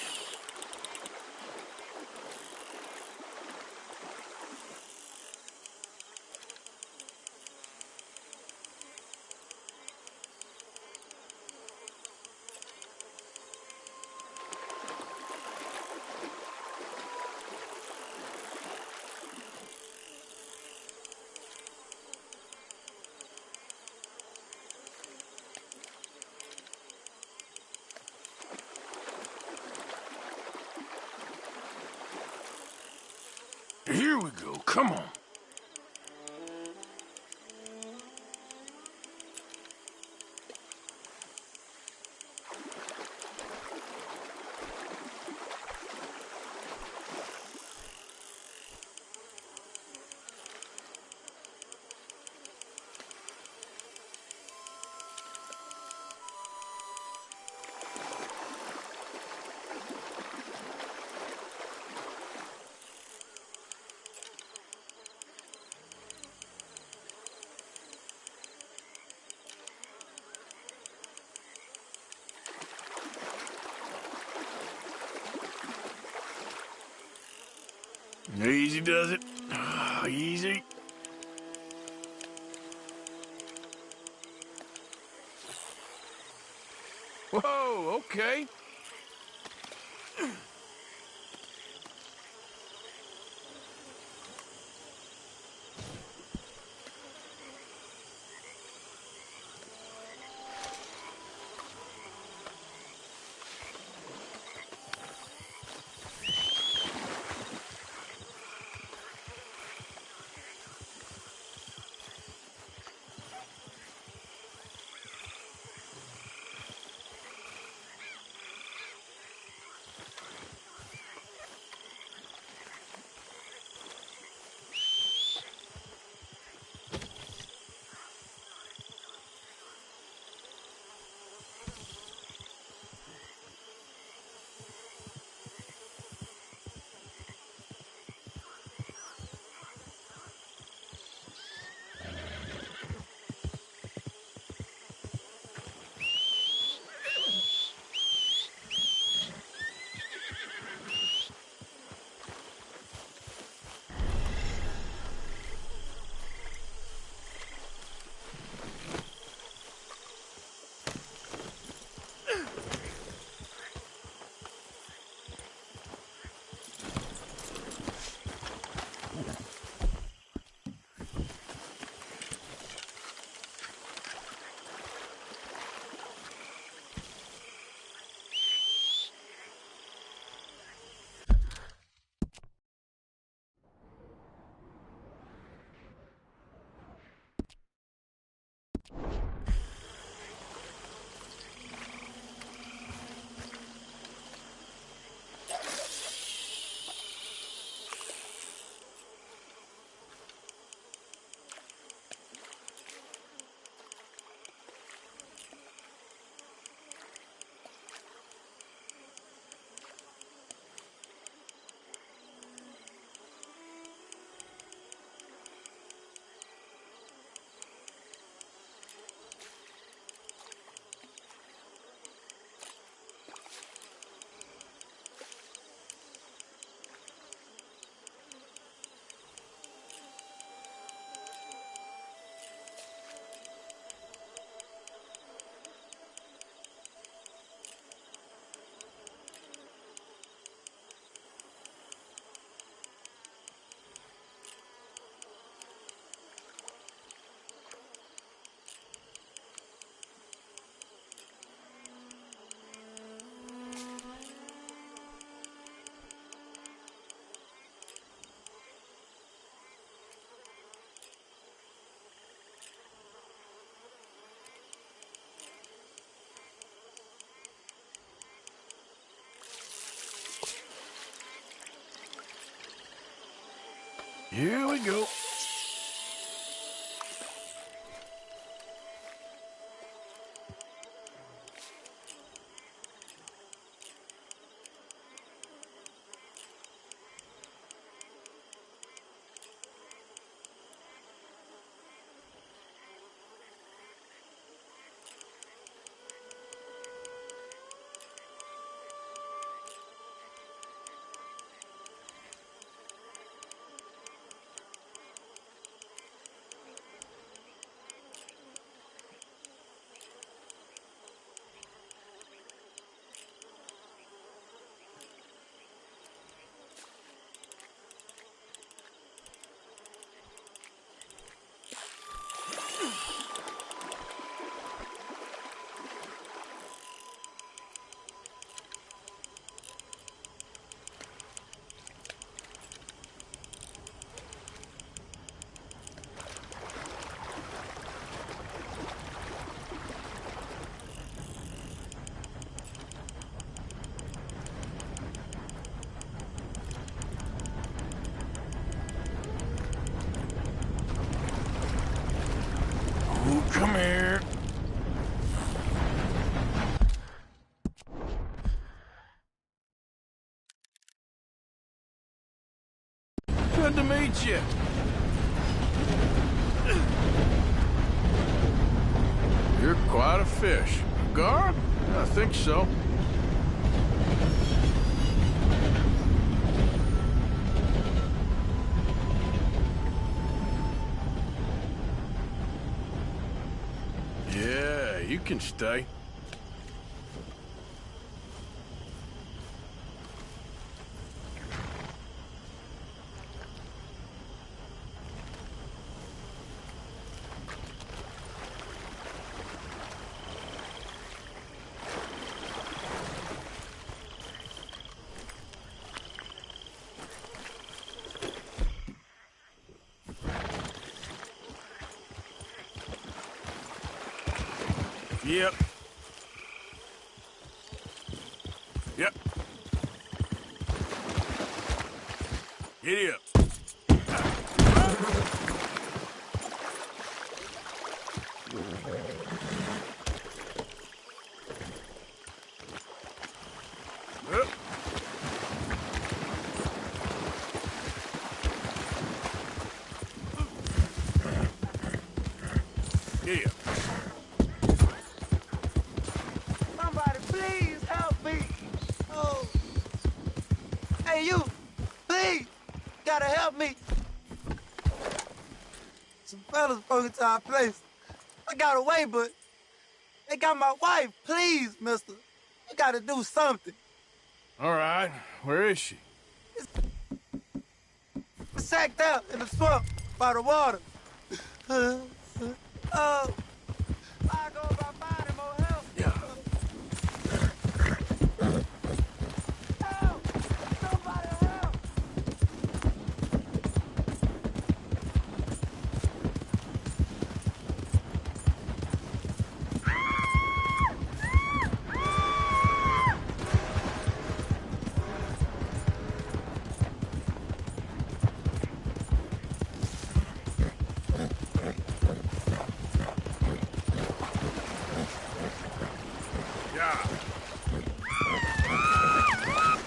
Here we go. Come on. Easy does it. Easy. Whoa, okay. Here we go. Come here. Good to meet you. You're quite a fish. Gar? I think so. Yeah, you can stay. Yep. Yep. Giddy up. Giddy up. Somebody please help me. Oh. Hey, you. Please. Gotta help me. Some fellas broke into our place. I got away, but they got my wife. Please, mister. You gotta do something. All right. Where is she? Sacked out in the swamp by the water. Oh. I go by finding more help. Yeah. Help! Somebody help! Yeah.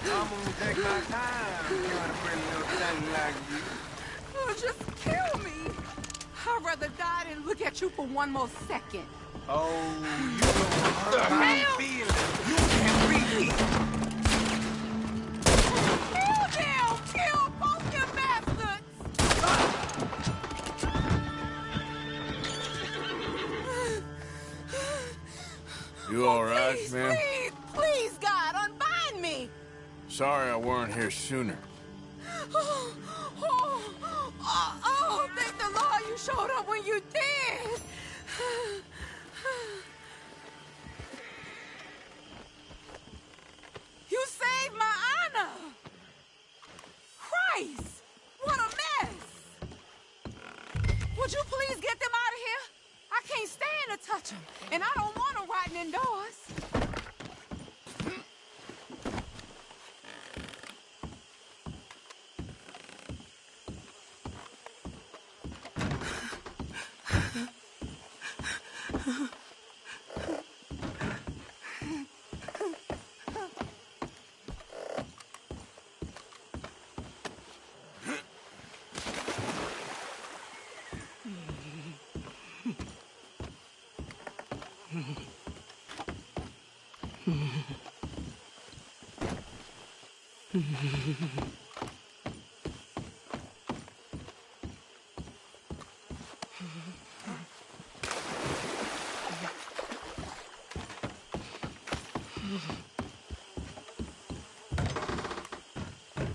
I'm gonna take my time trying to bring a little thing like you. Oh, just kill me. I'd rather die than look at you for one more second. Oh, you don't hurt my feelings. You can't read me. Kill them! Kill both you bastards! You all right, Please, man? please, please, God, unbind me! Sorry I weren't here sooner. Oh, thank the Lord you showed up when you did! You saved my honor! Christ! What a mess! Would you please get them out of here? I can't stand to touch them, and I don't want them rotting indoors.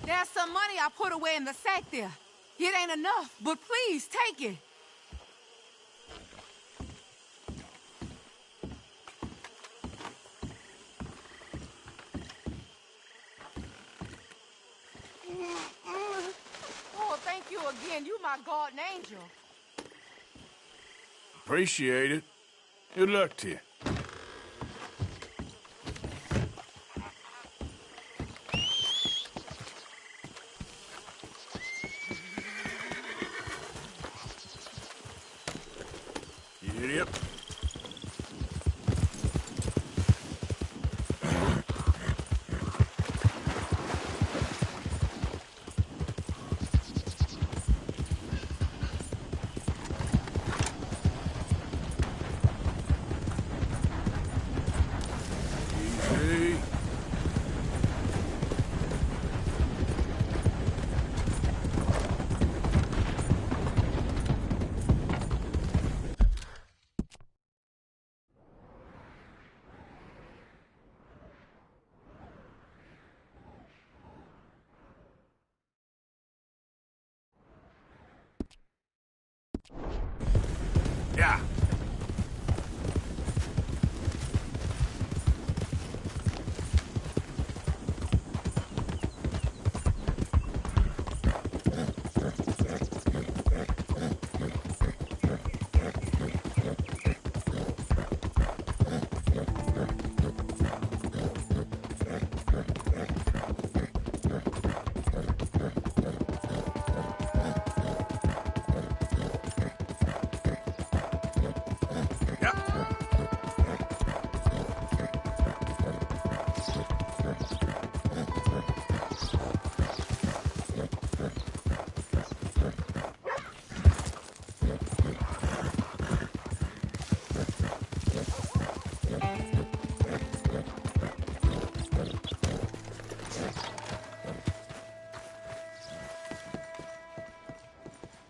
There's some money I put away in the sack there. It ain't enough, but please take it. Oh, thank you again. You my guardian angel. Appreciate it. Good luck to you. Yep. Yeah.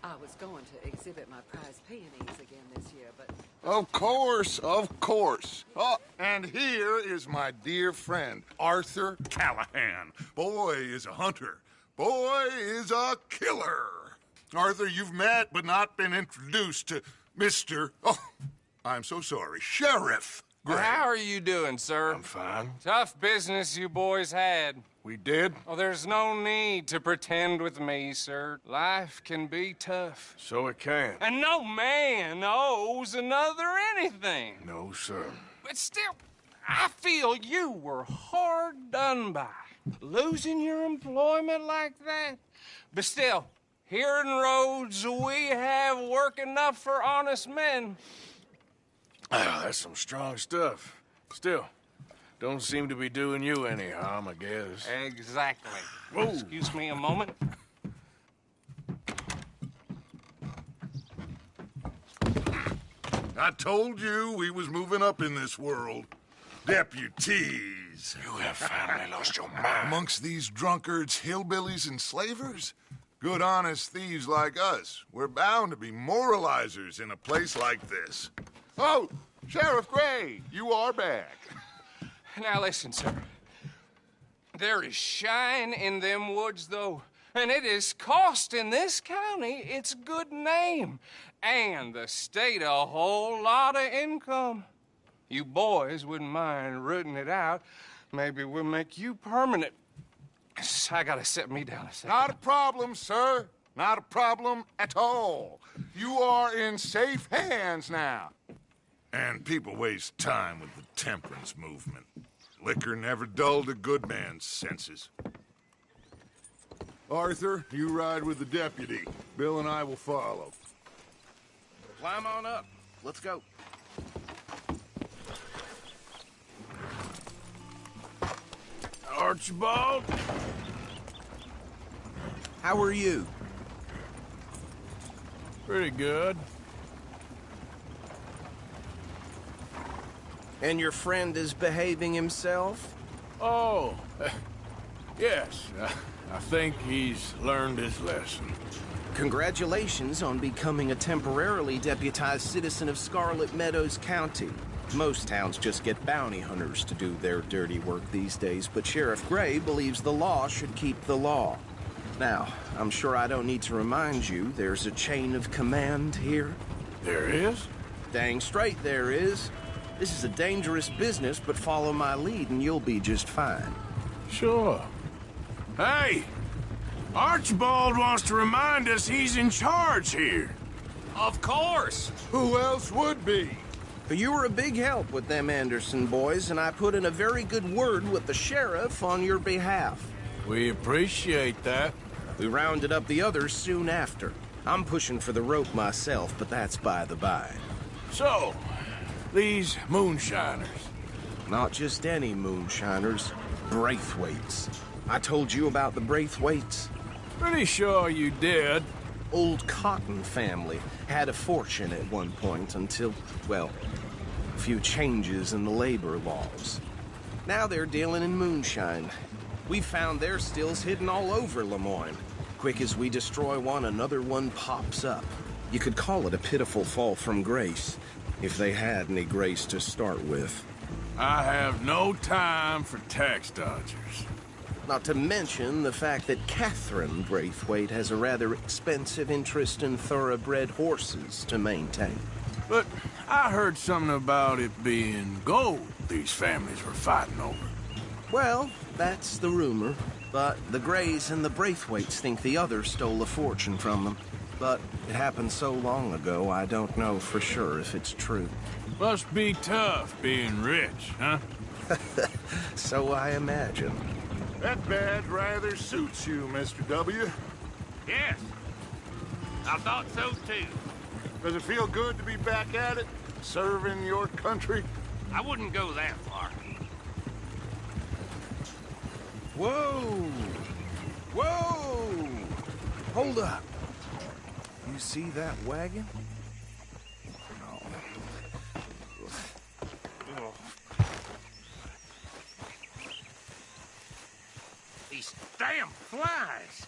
I was going to exhibit my prize peonies again this year, but... Of course, of course. Oh, and here is my dear friend, Arthur Callahan. Boy is a hunter. Boy is a killer. Arthur, you've met but not been introduced to Mr. Oh, I'm so sorry, Sheriff Gray. How are you doing, sir? I'm fine. Tough business you boys had. We did? Oh, there's no need to pretend with me, sir. Life can be tough. So it can. And no man owes another anything. No, sir. But still, I feel you were hard done by. Losing your employment like that. But still, here in Rhodes, we have work enough for honest men. Ah, that's some strong stuff. Still, don't seem to be doing you any harm, I guess. Exactly. Whoa. Excuse me a moment. I told you we was moving up in this world. Deputies. You have finally lost your mind. Amongst these drunkards, hillbillies, and slavers? Good honest thieves like us. We're bound to be moralizers in a place like this. Oh, Sheriff Gray, you are back. Now listen, sir. There is shine in them woods, though, and it is costing this county its good name and the state a whole lot of income. You boys wouldn't mind rooting it out. Maybe we'll make you permanent. I gotta set me down a second. Not a problem, sir. Not a problem at all. You are in safe hands now. And people waste time with the temperance movement. Liquor never dulled a good man's senses. Arthur, you ride with the deputy. Bill and I will follow. Climb on up. Let's go. Archibald? How are you? Pretty good. And your friend is behaving himself? Oh, yes. I think he's learned his lesson. Congratulations on becoming a temporarily deputized citizen of Scarlet Meadows County. Most towns just get bounty hunters to do their dirty work these days, but Sheriff Gray believes the law should keep the law. Now, I'm sure I don't need to remind you there's a chain of command here. There is? Dang straight there is. This is a dangerous business, but follow my lead and you'll be just fine. Sure. Hey! Archibald wants to remind us he's in charge here. Of course! Who else would be? You were a big help with them Anderson boys, and I put in a very good word with the sheriff on your behalf. We appreciate that. We rounded up the others soon after. I'm pushing for the rope myself, but that's by the by. So, these moonshiners. Not just any moonshiners, Braithwaites. I told you about the Braithwaites? Pretty sure you did. Old Cotton family had a fortune at one point until, well, a few changes in the labor laws. Now they're dealing in moonshine. We've found their stills hidden all over Lemoyne. Quick as we destroy one, another one pops up. You could call it a pitiful fall from grace, if they had any grace to start with. I have no time for tax dodgers. Not to mention the fact that Catherine Braithwaite has a rather expensive interest in thoroughbred horses to maintain. But I heard something about it being gold these families were fighting over. Well, that's the rumor. But the Greys and the Braithwaites think the others stole a fortune from them. But it happened so long ago, I don't know for sure if it's true. Must be tough being rich, huh? So I imagine. That badge rather suits you, Mr. W. Yes. I thought so, too. Does it feel good to be back at it, serving your country? I wouldn't go that far. Whoa! Whoa! Hold up. You see that wagon? These damn flies.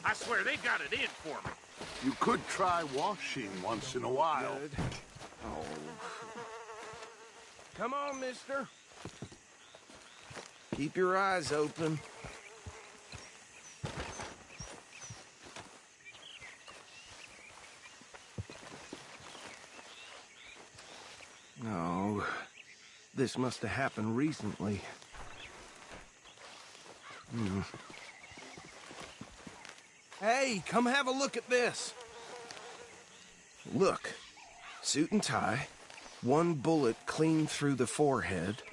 I swear they got it in for me. You could try washing once in a while. Good. Oh. Come on, mister. Keep your eyes open. No. This must have happened recently. Hey, come have a look at this. Look. Suit and tie. One bullet clean through the forehead.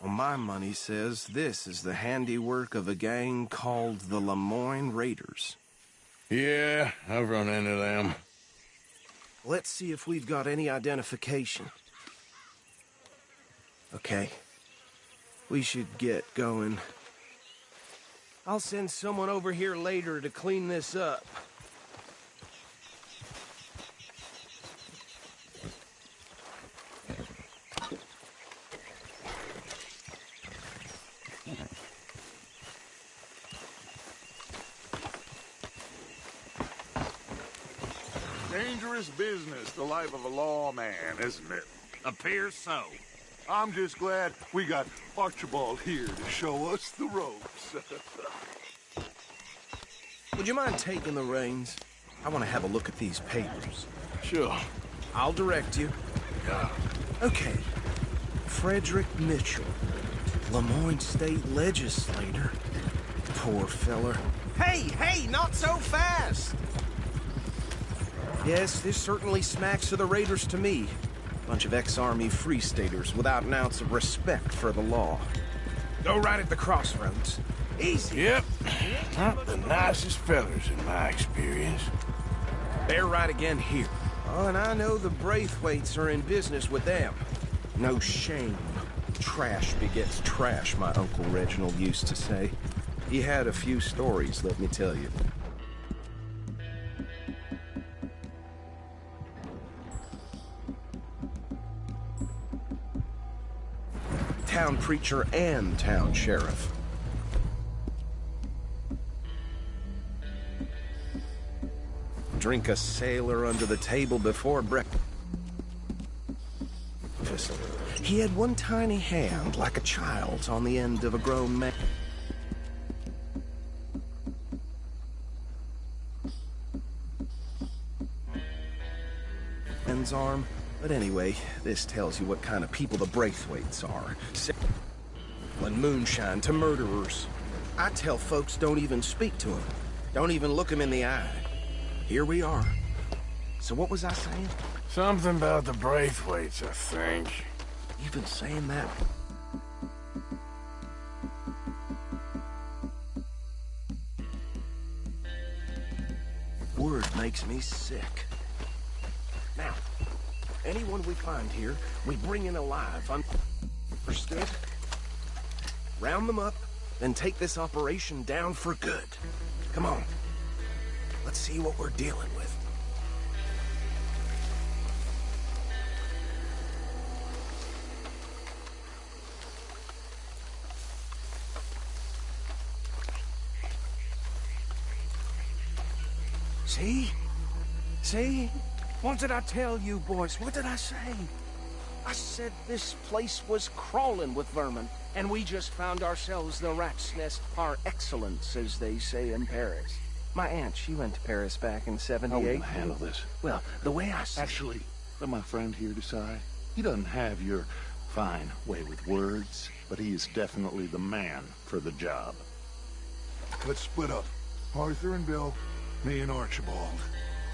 Well, my money says this is the handiwork of a gang called the Lemoyne Raiders. Yeah, I've run into them. Let's see if we've got any identification. Okay. We should get going. I'll send someone over here later to clean this up. Dangerous business, the life of a lawman, isn't it? Appears so. I'm just glad we got Archibald here to show us the ropes. Would you mind taking the reins? I want to have a look at these papers. Sure. I'll direct you. Yeah. Okay. Frederick Mitchell, Lemoyne State Legislator. Poor feller. Hey, not so fast! Yes, this certainly smacks of the Raiders to me. Bunch of ex-Army Free Staters without an ounce of respect for the law. Go right at the crossroads. Easy. Yep. Not the nicest fellers in my experience. They're right again here. Oh, and I know the Braithwaites are in business with them. No shame. Trash begets trash, my Uncle Reginald used to say. He had a few stories, let me tell you. Town preacher and town sheriff. Drink a sailor under the table before breakfast. He had one tiny hand, like a child's, on the end of a grown man. Man's arm. But anyway, this tells you what kind of people the Braithwaites are. When moonshine to murderers. I tell folks don't even speak to them. Don't even look them in the eye. Here we are. So what was I saying? Something about the Braithwaites, I think. You've been saying that? Word makes me sick. Now, Anyone we find here, we bring in alive. Understood? Round them up, then take this operation down for good. Come on. Let's see what we're dealing with. See? See? What did I tell you, boys? What did I say? I said this place was crawling with vermin, and we just found ourselves the rat's nest par excellence, as they say in Paris. My aunt, she went to Paris back in '78. How are we gonna handle this? Well, the way I see Actually, let my friend here decide. He doesn't have your fine way with words, but he is definitely the man for the job. Let's split up. Arthur and Bill, me and Archibald.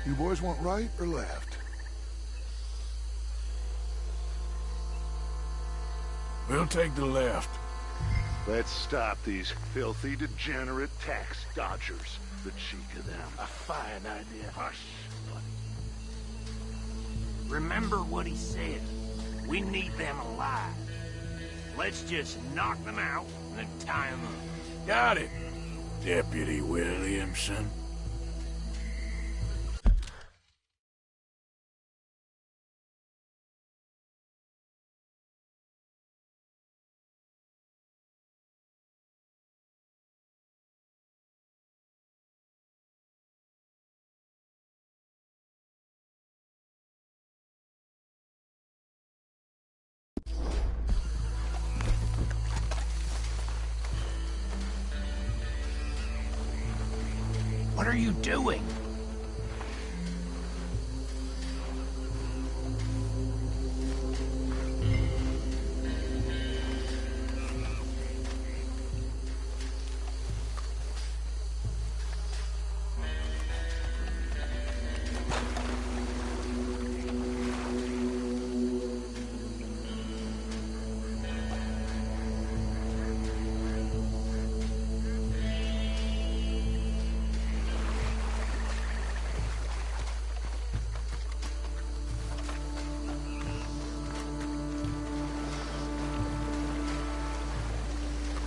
You boys want right or left? We'll take the left. Let's stop these filthy, degenerate tax dodgers. The cheek of them. A fine idea. Hush, buddy. Remember what he said. We need them alive. Let's just knock them out and tie them up. Got it, Deputy Williamson. What are you doing?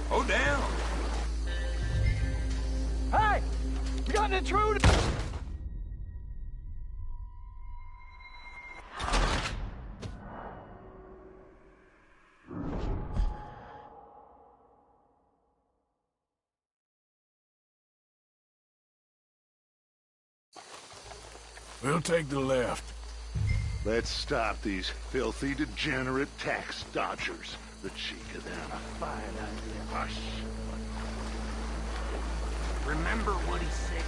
Go down. Hey! We got an intruder! We'll take the left. Let's stop these filthy, degenerate tax dodgers. The cheek of them. A fine idea. Hush. Remember what he said.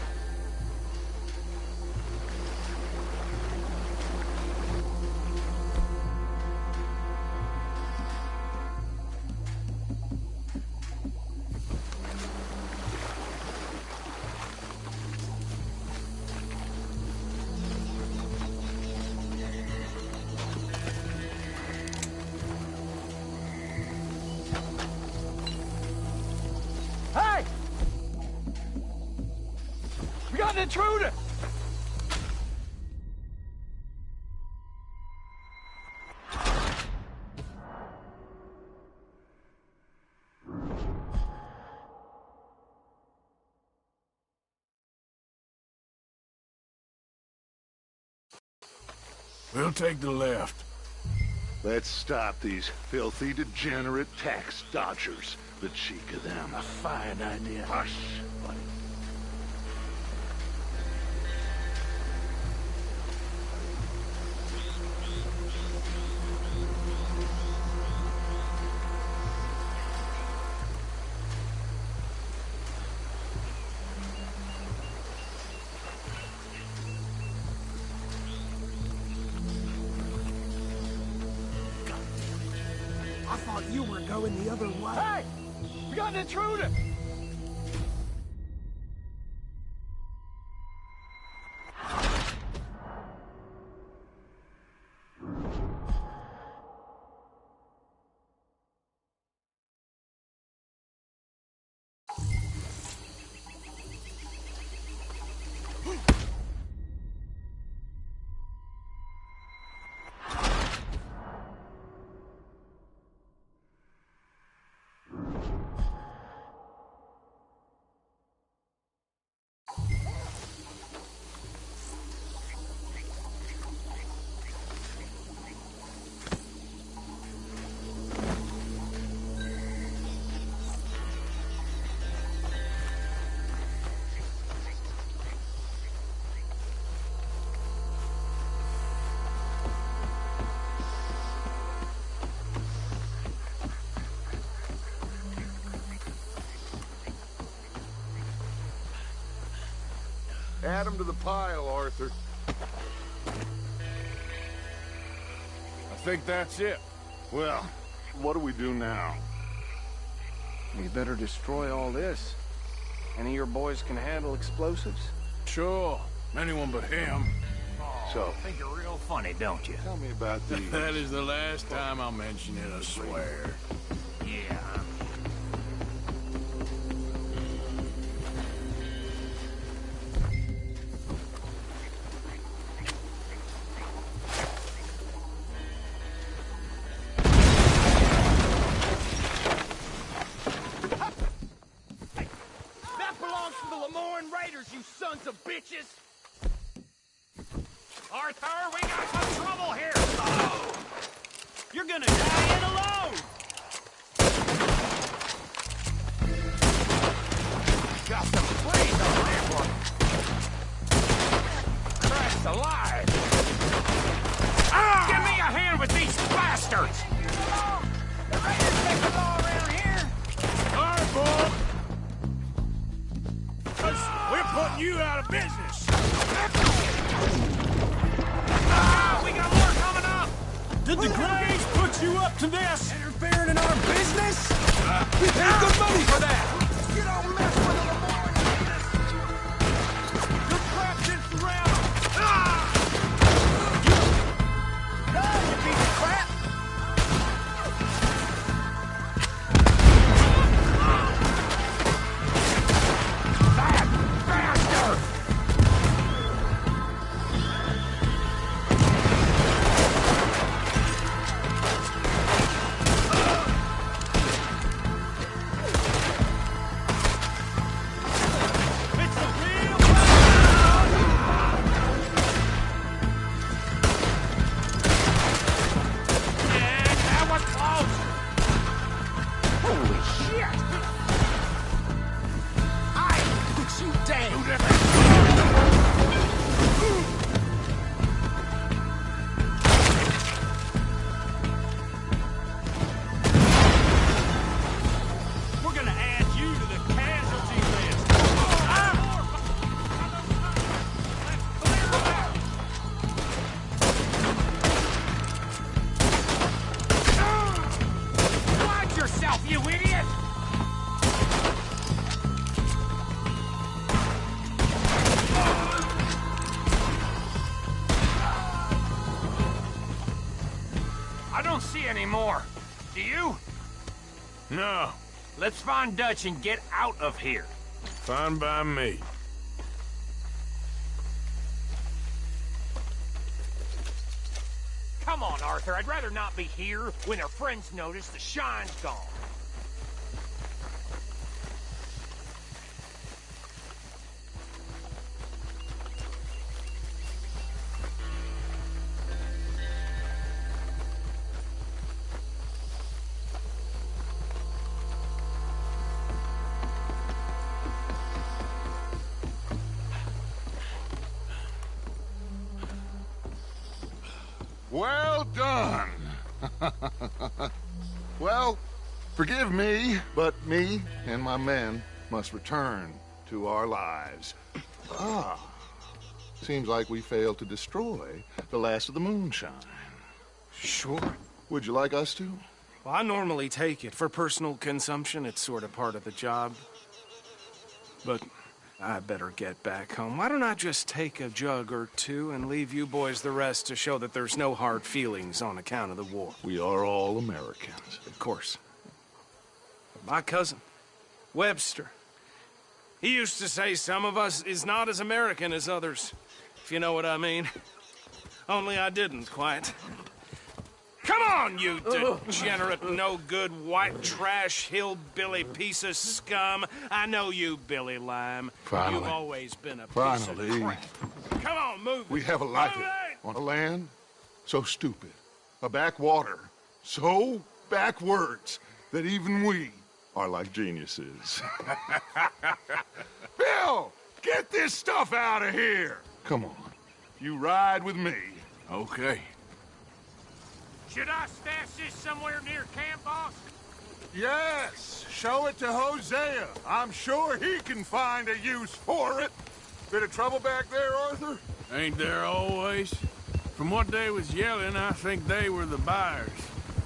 Hey! We got an intruder! We'll take the left. Let's stop these filthy, degenerate tax dodgers. The cheek of them. A fine idea. Hush, buddy. I thought you were going the other way. Hey! We got an intruder! Add them to the pile, Arthur. I think that's it. Well, what do we do now? We better destroy all this. Any of your boys can handle explosives? Sure. Anyone but him. So, Think you're real funny, don't you? tell me about these. That is the last time I'll mention it, I swear. Yeah. That belongs to the Lemoyne Raiders, you sons of bitches! Arthur, we got some trouble here! Oh! You're gonna die in alone! Got some freeze on that one! Christ alive! Ah! Give me a hand with these bastards! The Raiders make the law around here! All right, boy. We're putting you out of business. Ah! We got more coming up! Did the Grays put you up to this? Interfering in our business? We paid good money for that! You don't mess with the Lemoyne Raiders! You're trapped in surround! Ah! You piece of crap! Anymore. Do you? No. Let's find Dutch and get out of here. Fine by me. Come on, Arthur. I'd rather not be here when our friends notice the shine's gone. Well done. Well, forgive me, but me and my men must return to our lives. Ah, seems like we failed to destroy the last of the moonshine. Sure. Would you like us to? Well, I normally take it. For personal consumption, it's sort of part of the job. But I better get back home. Why don't I just take a jug or two and leave you boys the rest to show that there's no hard feelings on account of the war? We are all Americans. Of course. My cousin, Webster, he used to say some of us is not as American as others, if you know what I mean. Only I didn't quite. Come on, you degenerate, no-good, white trash, hillbilly piece of scum. I know you, Billy Lime. Finally. You've always been a piece Finally. of crap. Come on, move it. We have a life Move it! on a land so stupid, a backwater so backwards that even we are like geniuses. Bill, get this stuff out of here. Come on, you ride with me. Okay. Should I stash this somewhere near camp, boss? Yes, show it to Hosea. I'm sure he can find a use for it. Bit of trouble back there, Arthur? Ain't there always? From what they was yelling, I think they were the buyers.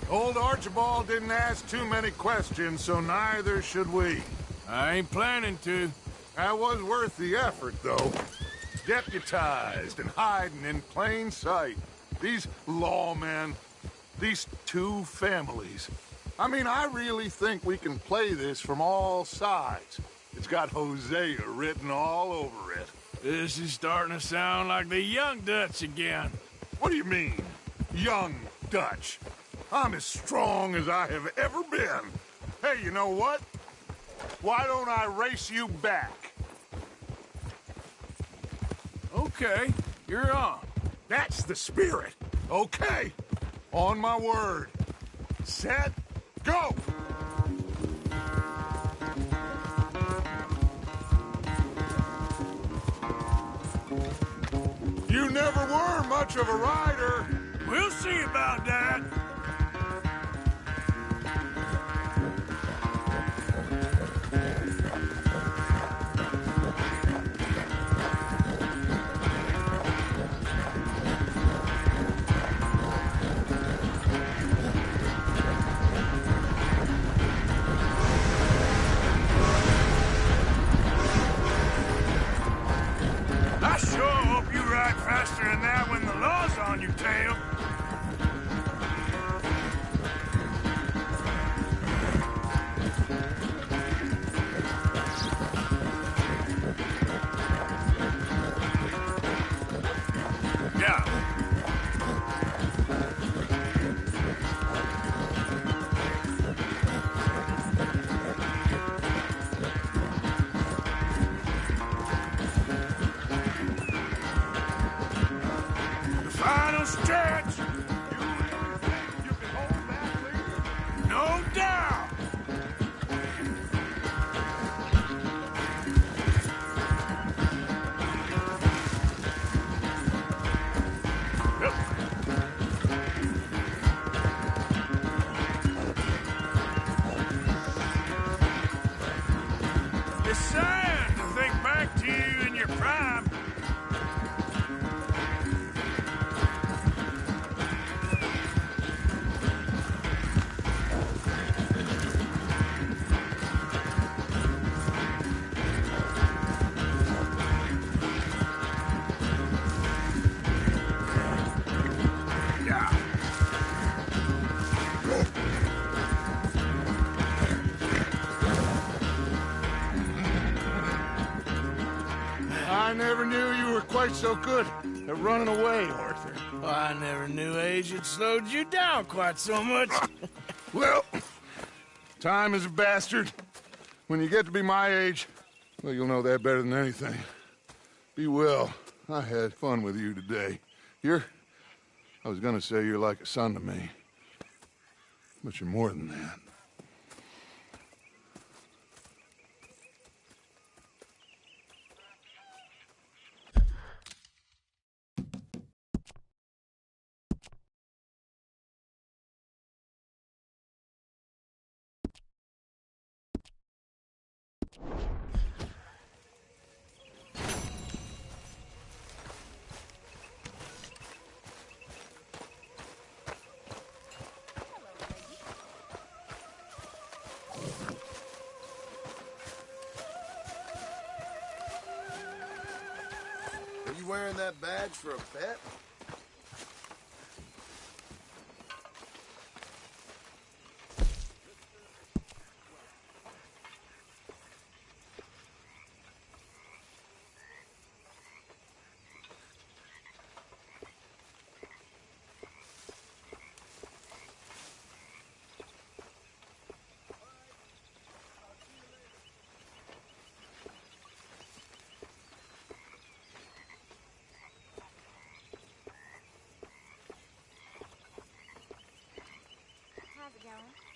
Old Archibald didn't ask too many questions, so neither should we. I ain't planning to. That was worth the effort, though. Deputized and hiding in plain sight. These lawmen, these two families. I mean, I really think we can play this from all sides. It's got Hosea written all over it. This is starting to sound like the Young Dutch again. What do you mean, Young Dutch? I'm as strong as I have ever been. Hey, you know what? Why don't I race you back? Okay, you're on. That's the spirit. Okay, on my word. Set, go! You never were much of a rider. We'll see about that. I sure hope you ride faster than that when the law's on your tail. Yeah. Final stretch! You really think you can hold that lead? No doubt! Yep. It's sad to think back to you in your prime. I never knew you were quite so good at running away, Arthur. I never knew age had slowed you down quite so much. Well, time is a bastard. When you get to be my age, well, you'll know that better than anything. Be well. I had fun with you today. I was gonna say you're like a son to me. But you're more than that. Are you wearing that badge for a bet? How's it going?